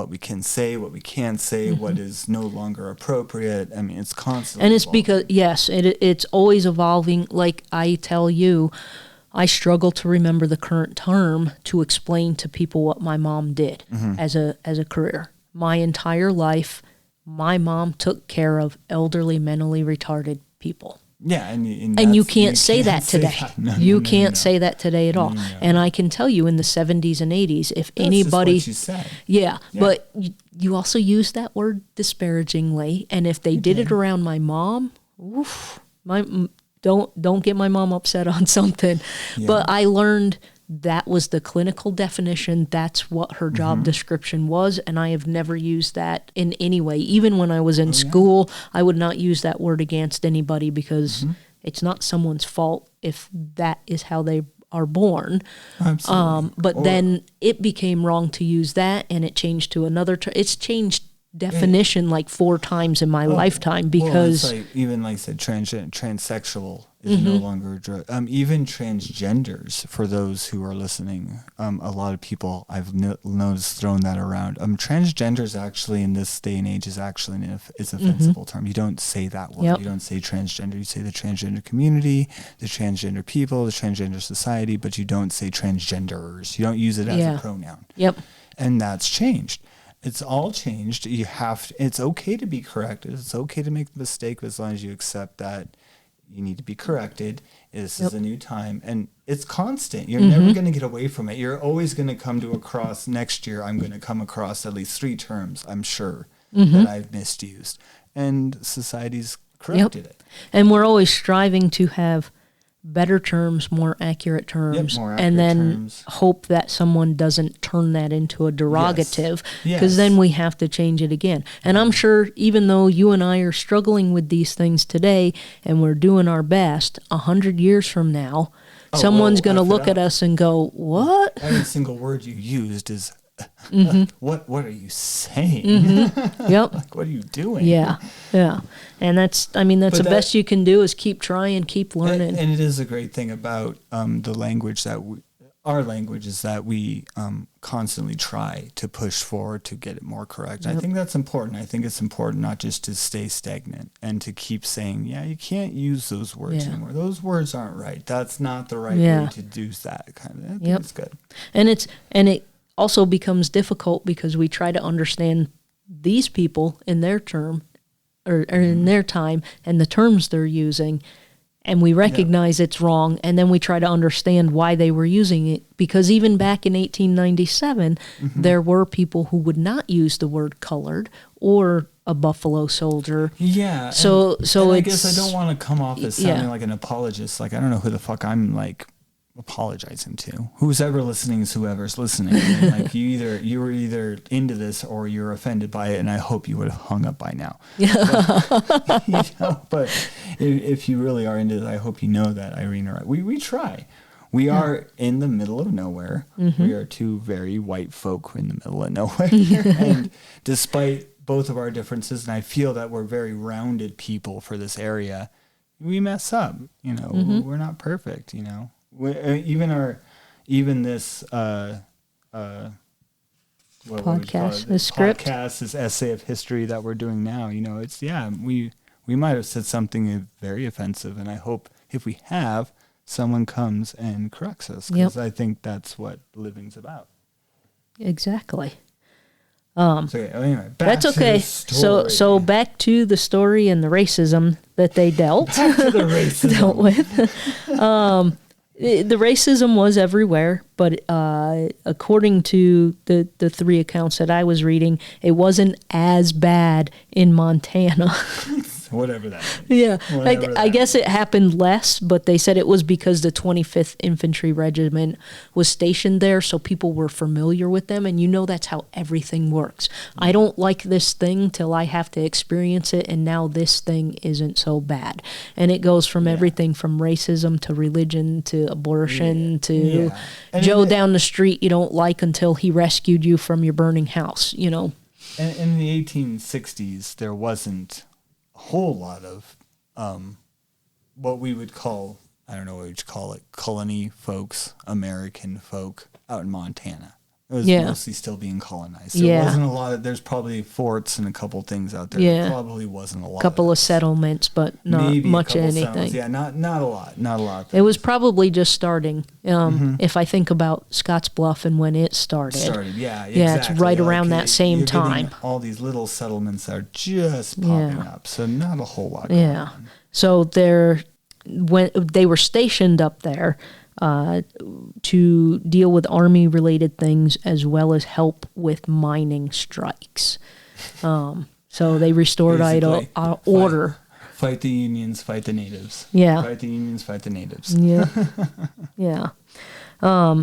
we can say, what we can't say, what is no longer appropriate. I mean, it's constantly and it's evolving. because it's always evolving. Like I tell you, I struggle to remember the current term to explain to people what my mom did as a career. My entire life, my mom took care of elderly, mentally retarded people. Yeah, and you can't say that today. You can't say that today at all. No. And I can tell you, in the 70s and 80s, if anybody, just what you said. Yeah, but you also use that word disparagingly. And if they did it around my mom, don't get my mom upset on something. Yeah. But I learned that was the clinical definition. That's what her job description was. And I have never used that in any way. Even when I was in school, I would not use that word against anybody, because it's not someone's fault if that is how they are born. But then it became wrong to use that, and it changed to another term. It's changed definition like 4 times in my lifetime, because it's like, even like I said, transsexual is no longer a drug. Even transgenders, for those who are listening, a lot of people I've noticed throwing that around. Transgenders actually in this day and age is actually an offensive term. You don't say that word. You don't say transgender. You say the transgender community, the transgender people, the transgender society, but you don't say transgenders. You don't use it as a pronoun. And that's changed. It's all changed. It's okay to be corrected. It's okay to make the mistake, as long as you accept that you need to be corrected. This is a new time, and it's constant. You're never going to get away from it. You're always going to come across next year. I'm going to come across at least 3 terms, I'm sure, that I've misused, and society's corrected it. And we're always striving to have better terms, more accurate terms, and then hope that someone doesn't turn that into a derogative, because then we have to change it again. And I'm sure, even though you and I are struggling with these things today and we're doing our best, 100 years from now, someone's going to look at us and go, what? Every single word you used is, what are you saying? Like, what are you doing? And that's the best you can do, is keep trying, keep learning. And it is a great thing about the language our language is that we constantly try to push forward to get it more correct. I think that's important. I think it's important not just to stay stagnant and to keep saying, you can't use those words anymore. Those words aren't right. That's not the right way to do that kind of. I think it's good. And it also becomes difficult, because we try to understand these people in their term, or in their time, and the terms they're using, and we recognize it's wrong, and then we try to understand why they were using it, because even back in 1897, there were people who would not use the word colored or a buffalo soldier. So I guess I don't want to come off as sounding like an apologist. Like, I don't know who the fuck I'm like apologizing to. Who's ever listening is whoever's listening. Like, you were either into this or you're offended by it, and I hope you would have hung up by now. But if you really are into it, I hope you know that, Irene, right? We try. We are in the middle of nowhere. We are 2 very white folk in the middle of nowhere. And despite both of our differences, and I feel that we're very rounded people for this area, we mess up. You know, we're not perfect. You know, even this what would we call it? This script, this essay of history that we're doing now. You know, it's we might have said something very offensive, and I hope if we have, someone comes and corrects us, because I think that's what living's about. Exactly. Anyway, that's okay. So back to the story and the racism that they dealt with. The racism was everywhere, but according to the three accounts that I was reading, it wasn't as bad in Montana. Whatever that is. Yeah, I guess it happened less, but they said it was because the 25th Infantry Regiment was stationed there, so people were familiar with them, and you know that's how everything works. I don't like this thing till I have to experience it, and now this thing isn't so bad. And it goes from everything from racism to religion to abortion to Joe down the street you don't like until he rescued you from your burning house, you know. And in the 1860s, there wasn't a whole lot of what we would call, I don't know what you'd call it, colony folks, American folk out in Montana. It was mostly still being colonized. There wasn't a lot of, there's probably forts and a couple things out there. There probably wasn't a lot. A couple of settlements, but not maybe much of anything. Yeah, not a lot. It was probably just starting. If I think about Scottsbluff and when it started. Yeah, it's right around that same time. All these little settlements that are just popping up, so not a whole lot going on. So when they were stationed up there, to deal with Army-related things as well as help with mining strikes. So they restored order. Fight the unions, fight the natives. Yeah. Fight the unions, fight the natives. Yeah. Yeah.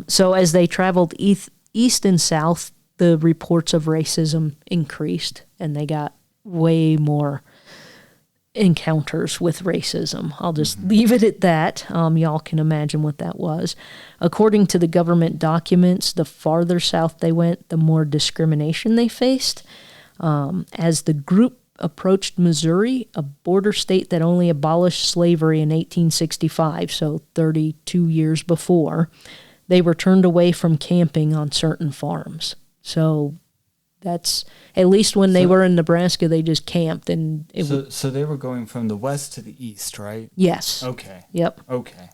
So as they traveled east and south, the reports of racism increased, and they got way more encounters with racism. I'll just leave it at that. Y'all can imagine what that was. According to the government documents, the farther south they went, the more discrimination they faced. As the group approached Missouri, a border state that only abolished slavery in 1865, so 32 years before, they were turned away from camping on certain farms. So that's, at least when they were in Nebraska, they just camped. And so they were going from the west to the east, right? Yes. Okay. Yep. Okay.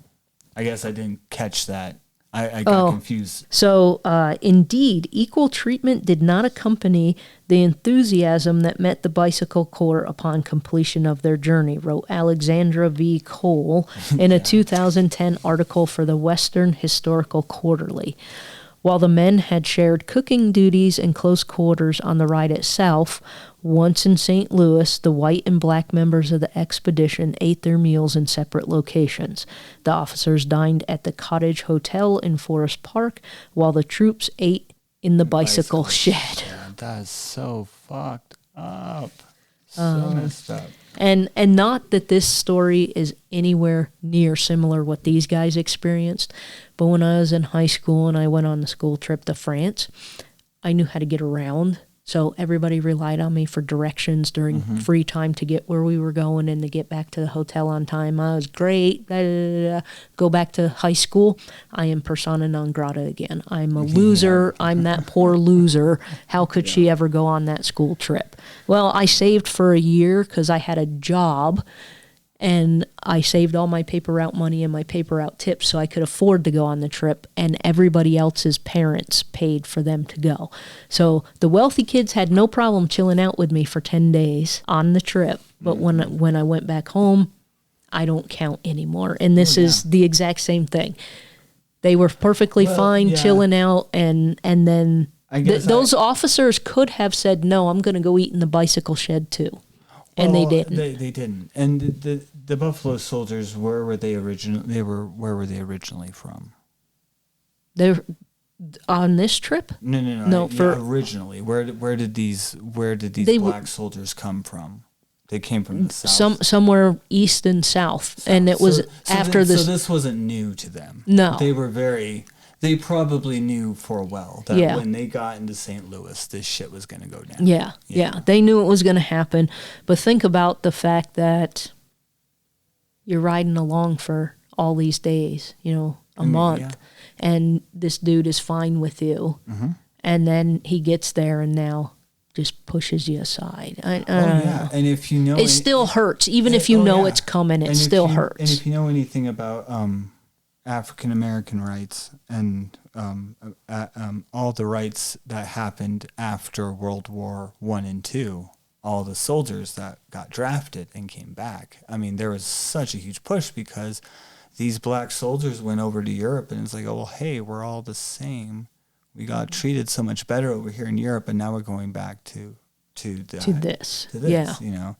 I guess I didn't catch that. I got confused. So, indeed, equal treatment did not accompany the enthusiasm that met the Bicycle Corps upon completion of their journey, wrote Alexandra V. Cole in a 2010 article for the Western Historical Quarterly. While the men had shared cooking duties and close quarters on the ride itself, once in St. Louis, the white and black members of the expedition ate their meals in separate locations. The officers dined at the Cottage Hotel in Forest Park, while the troops ate in the bicycle shed. Yeah, that is so fucked up. So messed up. And not that this story is anywhere near similar what these guys experienced, but when I was in high school and I went on the school trip to France, I knew how to get around. So everybody relied on me for directions during free time to get where we were going and to get back to the hotel on time. I was great. Blah, blah, blah. Go back to high school. I am persona non grata again. I'm a loser. I'm that poor loser. How could she ever go on that school trip? Well, I saved for a year because I had a job, and I saved all my paper route money and my paper route tips so I could afford to go on the trip, and everybody else's parents paid for them to go. So the wealthy kids had no problem chilling out with me for 10 days on the trip, but when I went back home, I don't count anymore. And this is the exact same thing. They were perfectly fine chilling out, and then those officers could have said, no, I'm going to go eat in the bicycle shed too. And they didn't. They didn't. And the Buffalo Soldiers, where were they originally? Where were they originally from? They're on this trip. No. Originally, where did these black soldiers come from? They came from the south. Somewhere east and south, and it was after this. So this wasn't new to them. No, They probably knew for a while that when they got into St. Louis, this shit was going to go down. Yeah. They knew it was going to happen. But think about the fact that you're riding along for all these days, a month, yeah. and this dude is fine with you, and then he gets there and now just pushes you aside. I don't know. And if you know, it still hurts, even if you know it's coming. It still hurts. And if you know anything about African American rights and all the rights that happened after World War I and II, all the soldiers that got drafted and came back. I mean, there was such a huge push because these black soldiers went over to Europe, and it's like, oh, well, hey, we're all the same. We got treated so much better over here in Europe, and now we're going back to this. Yeah.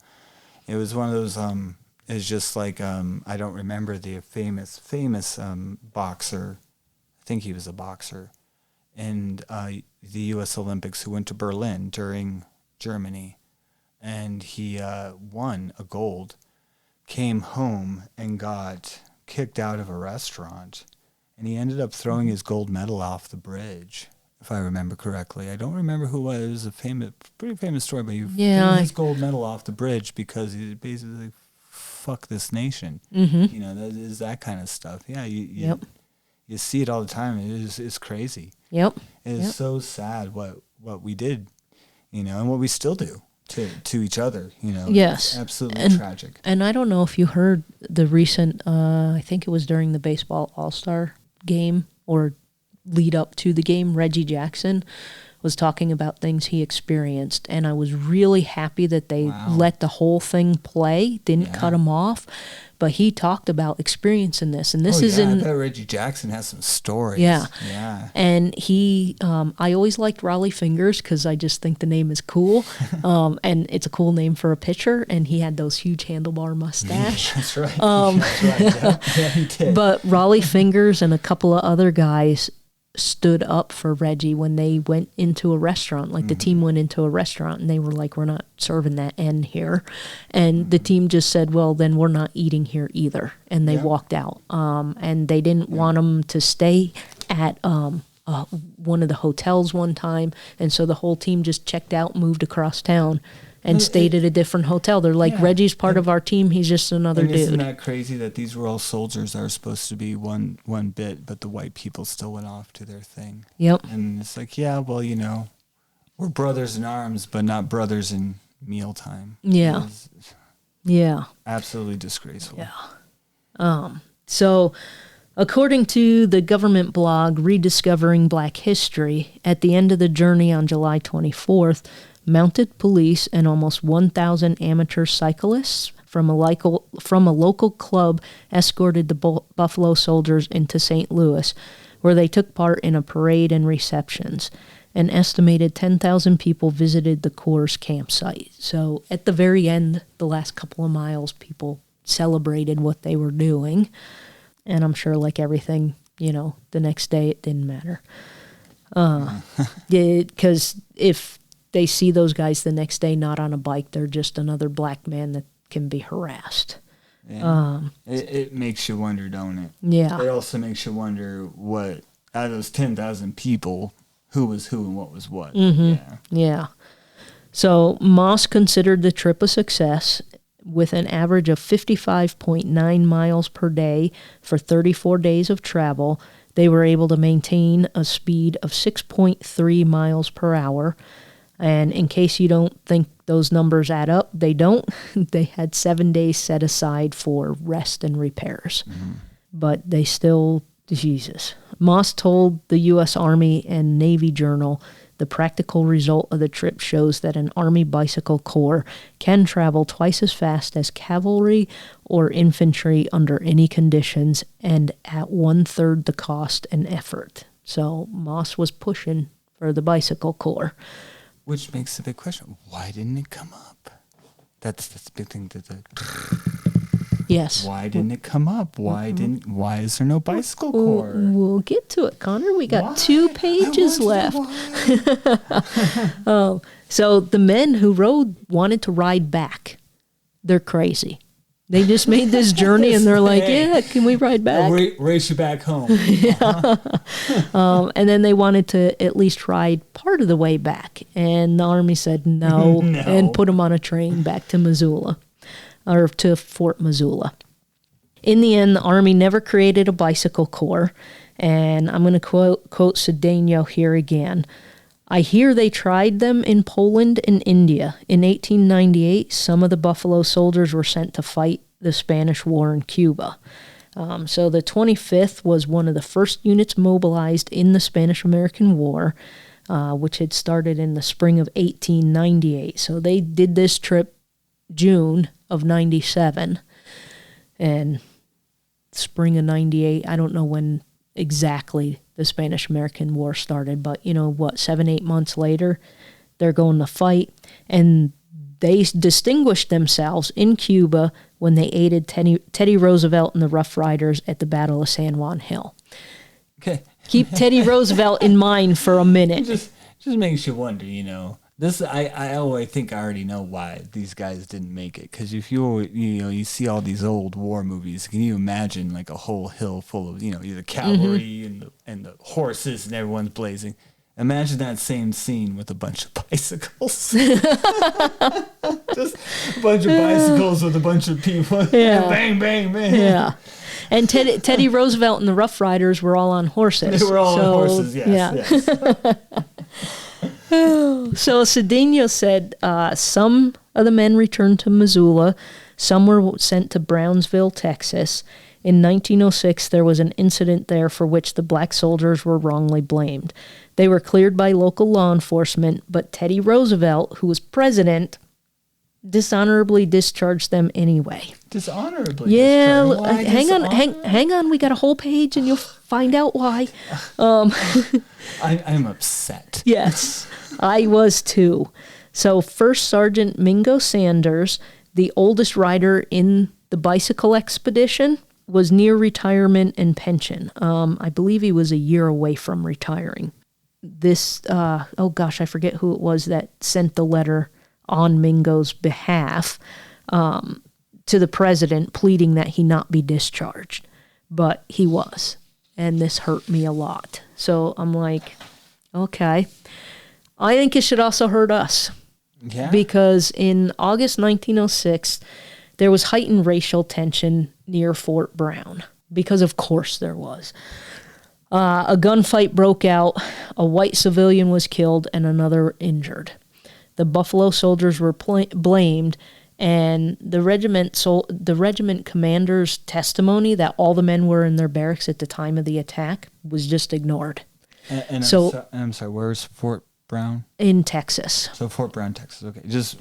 It was one of those. It's just like I don't remember the famous boxer. I think he was a boxer, in the U.S. Olympics who went to Berlin during Germany, and he won a gold. Came home and got kicked out of a restaurant. And he ended up throwing his gold medal off the bridge, if I remember correctly. I don't remember who it was. It was a pretty famous story, but he threw his gold medal off the bridge because he basically like, fuck this nation. That is that kind of stuff. Yeah, you see it all the time. It's crazy. Yep. It is so sad what we did, and what we still do to each other. Yes. It's absolutely tragic. And I don't know if you heard the recent, I think it was during the baseball All-Star game or lead up to the game, Reggie Jackson was talking about things he experienced, and I was really happy that they let the whole thing play, didn't cut him off, but he talked about experiencing this, and this is I bet Reggie Jackson has some stories. Yeah. And he, I always liked Raleigh Fingers because I just think the name is cool, and it's a cool name for a pitcher, and he had those huge handlebar mustache. That's right. Yeah, he did. But Raleigh Fingers and a couple of other guys stood up for Reggie when they went into a restaurant. Like the team went into a restaurant and they were like, we're not serving that N here. And the team just said, well, then we're not eating here either. And they walked out. And they didn't want them to stay at one of the hotels one time. And so the whole team just checked out, moved across town, and stayed at a different hotel. They're like, Reggie's part of our team. He's just another dude. Isn't that crazy that these were all soldiers that are supposed to be one bit, but the white people still went off to their thing? Yep. And it's like, well, we're brothers in arms, but not brothers in mealtime. Yeah. Yeah. Absolutely disgraceful. Yeah. So, according to the government blog Rediscovering Black History, at the end of the journey on July 24th, mounted police and almost 1,000 amateur cyclists from a local club escorted the Buffalo Soldiers into St. Louis, where they took part in a parade and receptions. An estimated 10,000 people visited the Corps' campsite. So at the very end, the last couple of miles, people celebrated what they were doing. And I'm sure, like everything, the next day it didn't matter. Because if they see those guys the next day not on a bike, they're just another black man that can be harassed. Yeah. It makes you wonder, don't it? Yeah. It also makes you wonder what, out of those 10,000 people, who was who and what was what. Mm-hmm. Yeah. So Moss considered the trip a success with an average of 55.9 miles per day for 34 days of travel. They were able to maintain a speed of 6.3 miles per hour. And in case you don't think those numbers add up, they don't. They had 7 days set aside for rest and repairs. Mm-hmm. But they still, Jesus. Moss told the U.S. Army and Navy Journal, the practical result of the trip shows that an Army bicycle corps can travel twice as fast as cavalry or infantry under any conditions and at 1/3 the cost and effort. So Moss was pushing for the bicycle corps. Which makes the big question: why didn't it come up? That's the big thing. Yes. Why didn't it come up? Why is there no bicycle corps? We'll get to it, Connor. We got 2 pages left. So the men who rode wanted to ride back. They're crazy. They just made this journey and they're like, yeah, can we ride back? Race you back home. And then they wanted to at least ride part of the way back. And the Army said no. And put them on a train back to Missoula, or to Fort Missoula. In the end, the Army never created a bicycle corps, and I'm going to quote Cedeno here again. I hear they tried them in Poland and India. In 1898, some of the Buffalo Soldiers were sent to fight the Spanish War in Cuba. So the 25th was one of the first units mobilized in the Spanish-American War, which had started in the spring of 1898. So they did this trip June of 97, and spring of 98, I don't know when exactly the Spanish-American War started, but 7-8 months later, they're going to fight, and they distinguished themselves in Cuba when they aided Teddy Roosevelt and the Rough Riders at the Battle of San Juan Hill. Okay. Keep Teddy Roosevelt in mind for a minute. Just makes you wonder, This I think I already know why these guys didn't make it. Because if you see all these old war movies, can you imagine like a whole hill full of the cavalry and the horses and everyone's blazing? Imagine that same scene with a bunch of bicycles. Just a bunch of bicycles with a bunch of people. Yeah. Bang, bang, bang. Yeah. And Teddy Roosevelt and the Rough Riders were all on horses. They were all on horses, yes. So Cedeno said some of the men returned to Missoula. Some were sent to Brownsville, Texas. In 1906, there was an incident there for which the black soldiers were wrongly blamed. They were cleared by local law enforcement, but Teddy Roosevelt, who was president, dishonorably discharged them anyway. Dishonorably? Yeah, hang on. We got a whole page, and you'll find out why. I'm upset. Yes, I was too. So First Sergeant Mingo Sanders, the oldest rider in the bicycle expedition, was near retirement and pension. I believe he was a year away from retiring. This, I forget who it was that sent the letter on Mingo's behalf to the president, pleading that he not be discharged. But he was, and this hurt me a lot. So I'm like, okay. I think it should also hurt us. Yeah. Because in August 1906, there was heightened racial tension near Fort Brown. Because of course there was. A gunfight broke out, a white civilian was killed, and another injured. The Buffalo Soldiers were blamed, and the regiment commander's testimony that all the men were in their barracks at the time of the attack was just ignored. And I'm sorry, where's Fort Brown? In Texas. So Fort Brown, Texas. Okay, just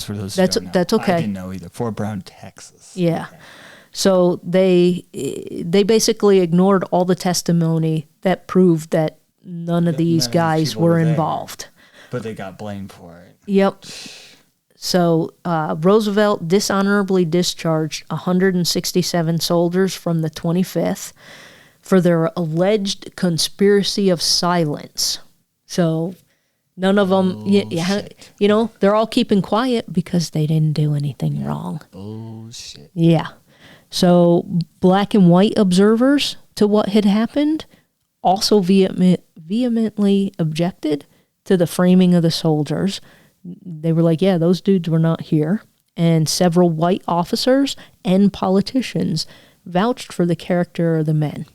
for those who don't know. That's okay. I didn't know either. Fort Brown, Texas. Yeah. Okay. So they basically ignored all the testimony that proved that none of these guys were involved. But they got blamed for it. Yep. So Roosevelt dishonorably discharged 167 soldiers from the 25th for their alleged conspiracy of silence. So none of them, they're all keeping quiet because they didn't do anything wrong. Bullshit. Yeah. So black and white observers to what had happened also vehemently objected to the framing of the soldiers. They were like, yeah, those dudes were not here. And several white officers and politicians vouched for the character of the men.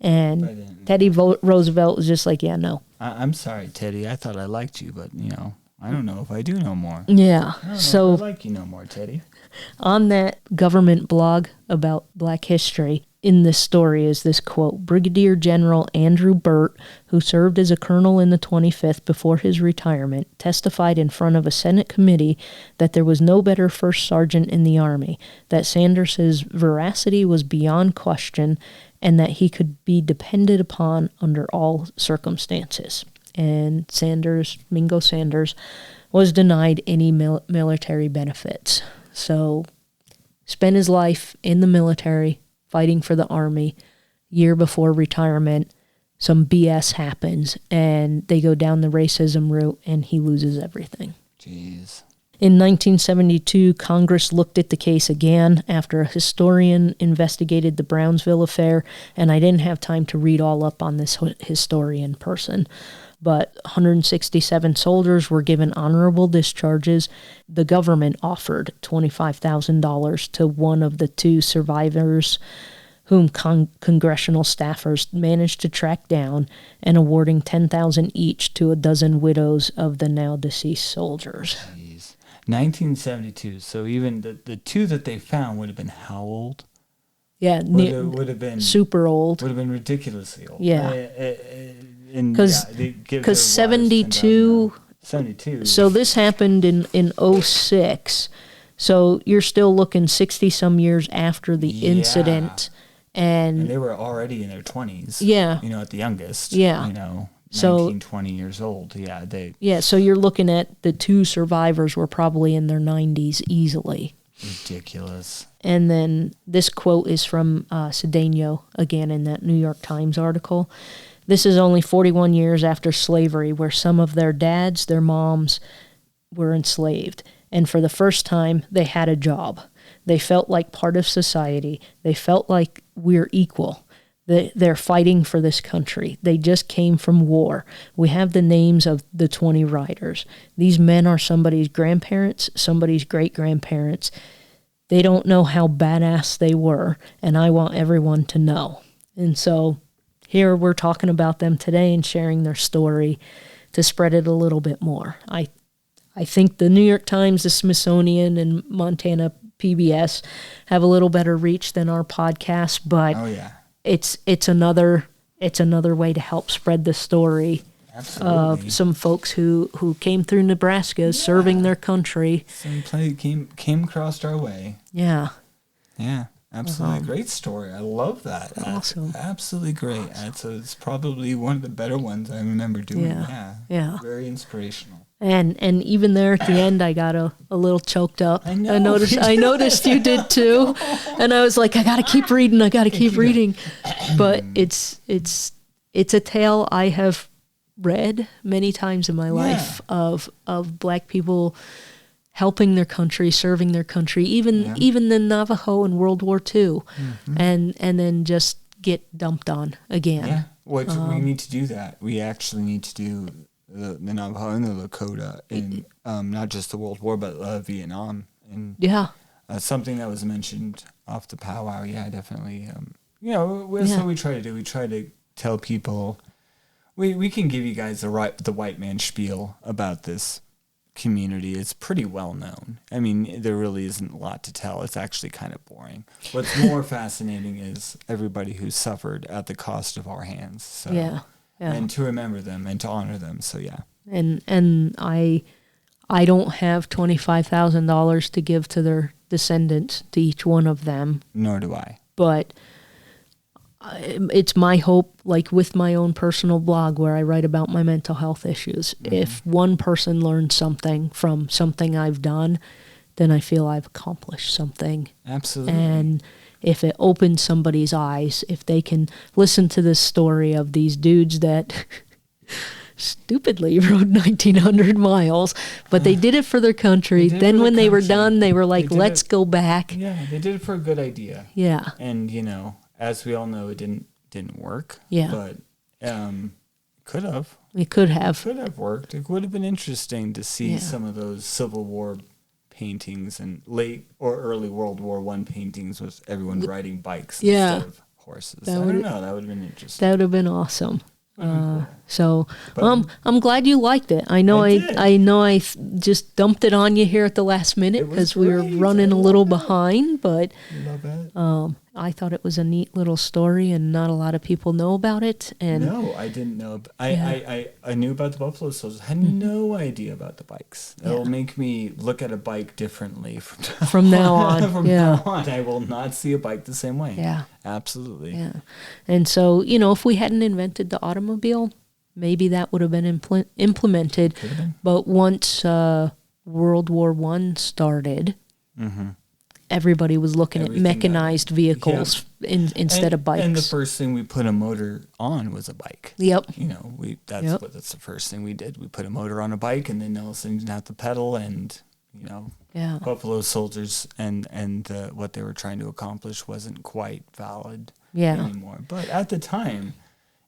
And Teddy Roosevelt was just like, yeah, no. I'm sorry, Teddy. I thought I liked you, but, I don't know if I do no more. Yeah. I don't know if I like you no more, Teddy. On that government blog about Black history, in this story is this quote: Brigadier General Andrew Burt, who served as a colonel in the 25th before his retirement, testified in front of a Senate committee that there was no better first sergeant in the Army, that Sanders's veracity was beyond question, and that he could be depended upon under all circumstances. And Mingo Sanders, was denied any military benefits. So, spent his life in the military, fighting for the Army. Year before retirement, some BS happens, and they go down the racism route, and he loses everything. Jeez. In 1972, Congress looked at the case again after a historian investigated the Brownsville affair, and I didn't have time to read all up on this historian person. But 167 soldiers were given honorable discharges. The government offered $25,000 to one of the two survivors, whom congressional staffers managed to track down, and awarding $10,000 each to a dozen widows of the now deceased soldiers. 1972. So even the two that they found would have been how old? Yeah, would have been super old. Would have been ridiculously old. Yeah. Because 72. 72. So this happened in 06. So you're still looking 60 some years after the incident. And they were already in their 20s. Yeah. At the youngest. Yeah. 19, 20 years old. Yeah, so you're looking at the two survivors were probably in their 90s easily. Ridiculous. And then this quote is from Cedeno, again in that New York Times article. This is only 41 years after slavery, where some of their dads, their moms, were enslaved. And for the first time, they had a job. They felt like part of society. They felt like we're equal. They're fighting for this country. They just came from war. We have the names of the 20 riders. These men are somebody's grandparents, somebody's great-grandparents. They don't know how badass they were, and I want everyone to know. And so here we're talking about them today and sharing their story to spread it a little bit more. I think the New York Times, the Smithsonian, and Montana PBS have a little better reach than our podcast, but it's another way to help spread the story of some folks who came through Nebraska serving their country. Came across our way. Yeah. Yeah. Absolutely. Great story. I love that. Awesome. Absolutely great. It's probably one of the better ones I remember doing. Yeah. Very inspirational. And even there at the end, I got a little choked up. I know. I noticed you did too. And I was like, I got to keep reading. But it's a tale I have read many times in my life of Black people helping their country, serving their country, even the Navajo in World War II, and then just get dumped on again. Yeah, we need to do that. We actually need to do the Navajo and the Lakota in not just the World War, but Vietnam. And something that was mentioned off the powwow. Yeah, definitely. That's what we try to do. We try to tell people we can give you guys the white man spiel about this community. It's pretty well known. I mean, there really isn't a lot to tell. It's actually kind of boring. What's more fascinating is everybody who suffered at the cost of our hands. So, and to remember them and to honor them. So and I don't have $25,000 to give to their descendants, to each one of them. Nor do I. But it's my hope, like with my own personal blog where I write about my mental health issues, if one person learns something from something I've done, then I feel I've accomplished something. Absolutely. And if it opens somebody's eyes, if they can listen to this story of these dudes that stupidly rode 1,900 miles, but they did it for their country. Then when they were done, they were like, let's go back. Yeah, they did it for a good idea. Yeah. And, as we all know, it didn't work. Yeah. But could have. It could have. Could have worked. It would have been interesting to see some of those Civil War paintings and late or early World War I paintings with everyone riding bikes instead of horses. I don't know. That would have been interesting. That would have been awesome. Cool. So I'm glad you liked it. I know I just dumped it on you here at the last minute because we were running a little behind, but love it. I thought it was a neat little story, and not a lot of people know about it. And no, I didn't know. I knew about the buffalo soldiers. I had no idea about the bikes. It'll make me look at a bike differently from now on. From now on, I will not see a bike the same way. Yeah, absolutely. Yeah, and so if we hadn't invented the automobile, maybe that would have been implemented. Could have been. But once World War I started. Everybody was looking at mechanized vehicles instead of bikes. And the first thing we put a motor on was a bike. Yep. That's the first thing we did. We put a motor on a bike, and then all of a sudden you didn't have to pedal, and Yeah. Buffalo Soldiers and what they were trying to accomplish wasn't quite valid anymore. But at the time,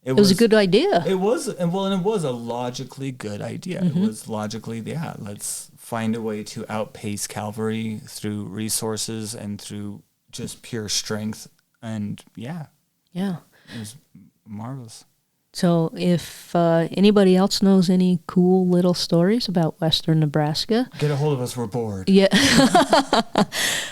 it was a good idea. It was, and it was a logically good idea. Mm-hmm. It was logically, let's find a way to outpace cavalry through resources and through just pure strength. And yeah, it was marvelous. So if anybody else knows any cool little stories about Western Nebraska, get a hold of us. We're bored. Yeah.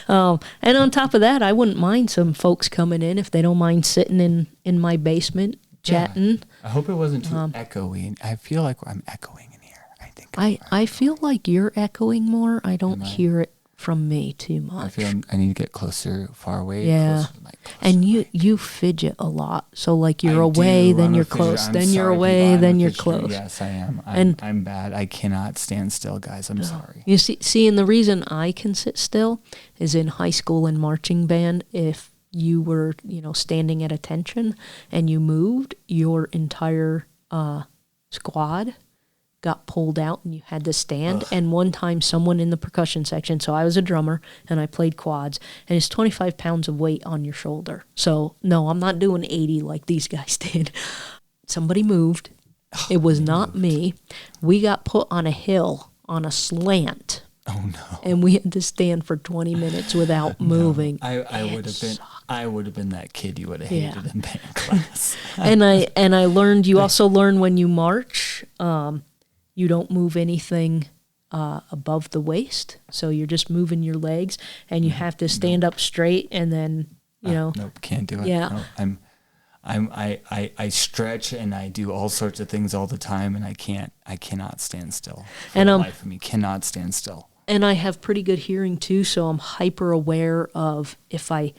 And on top of that, I wouldn't mind some folks coming in if they don't mind sitting in my basement chatting. Yeah. I hope it wasn't too echoey. I feel like I'm echoing in here. I feel like you're echoing more. I don't hear it from me too much. I feel I need to get closer, far away. Yeah. Closer. And you fidget a lot. So like you're away, then you're close. Then you're away, then you're close. Yes, I am. I'm bad. I cannot stand still, guys. I'm sorry. You see, and the reason I can sit still is in high school and marching band, if you were, standing at attention and you moved, your entire squad got pulled out and you had to stand. Ugh. And one time someone in the percussion section, so I was a drummer and I played quads, and it's 25 pounds of weight on your shoulder. So no, I'm not doing 80 like these guys did. Somebody moved. It was not me. We got put on a hill on a slant. Oh no. And we had to stand for 20 minutes without moving. I would have been that kid you would have hated in band class. and I learned, you also learn when you march, you don't move anything above the waist. So you're just moving your legs, and you have to stand up straight, and then, Nope, can't do it. Yeah. No, I stretch and I do all sorts of things all the time, and I cannot stand still. For the life of me, cannot stand still. And I have pretty good hearing too, so I'm hyper aware of if I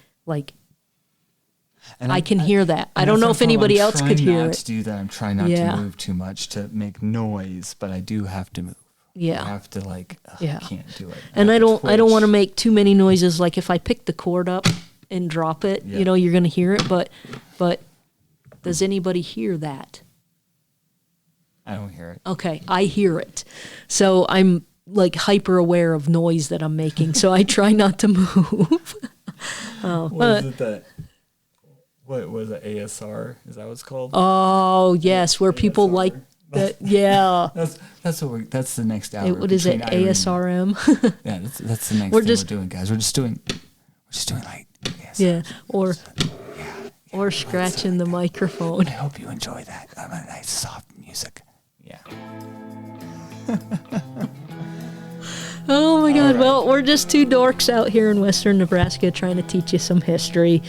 I can hear that. I don't know if anybody else could hear it. I'm trying not to do that. I'm trying not to move too much to make noise, but I do have to move. Yeah. I have to I can't do it. And I don't want to make too many noises. Like if I pick the cord up and drop it, you're going to hear it, but does anybody hear that? I don't hear it. Okay, I hear it. So I'm like hyper aware of noise that I'm making, so I try not to move. What was it, ASR? Is that what it's called? Oh yes, where people like that. Yeah. That's the next hour. What is it? ASRM. Yeah, that's the next thing we're doing, guys. We're just doing like ASR. Yeah, or scratching the microphone. I hope you enjoy that. Nice soft music. Yeah. Oh my God. Right. Well, we're just two dorks out here in Western Nebraska trying to teach you some history.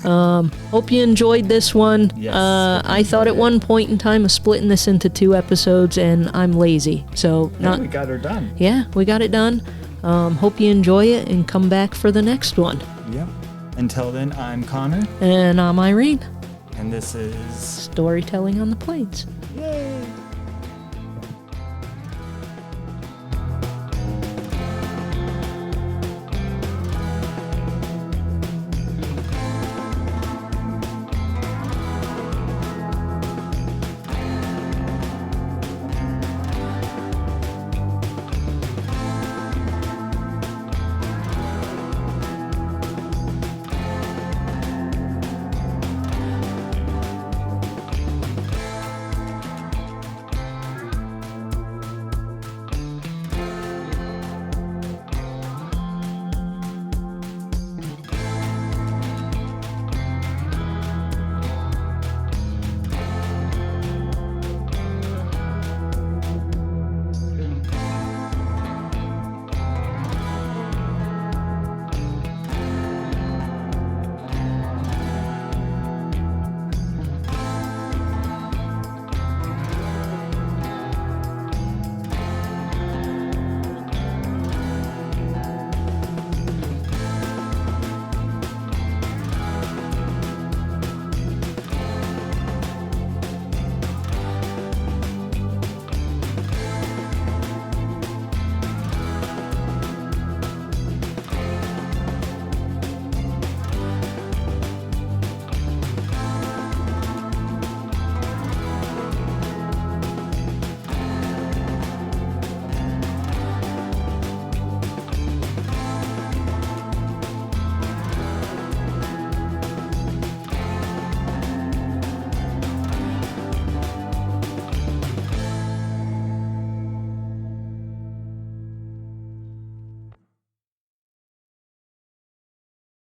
Hope you enjoyed this one. Yes, I thought at one point in time of splitting this into 2 episodes, and I'm lazy. So we got her done. Yeah, we got it done. Hope you enjoy it and come back for the next one. Yep. Until then, I'm Connor. And I'm Irene. And this is Storytelling on the Plains.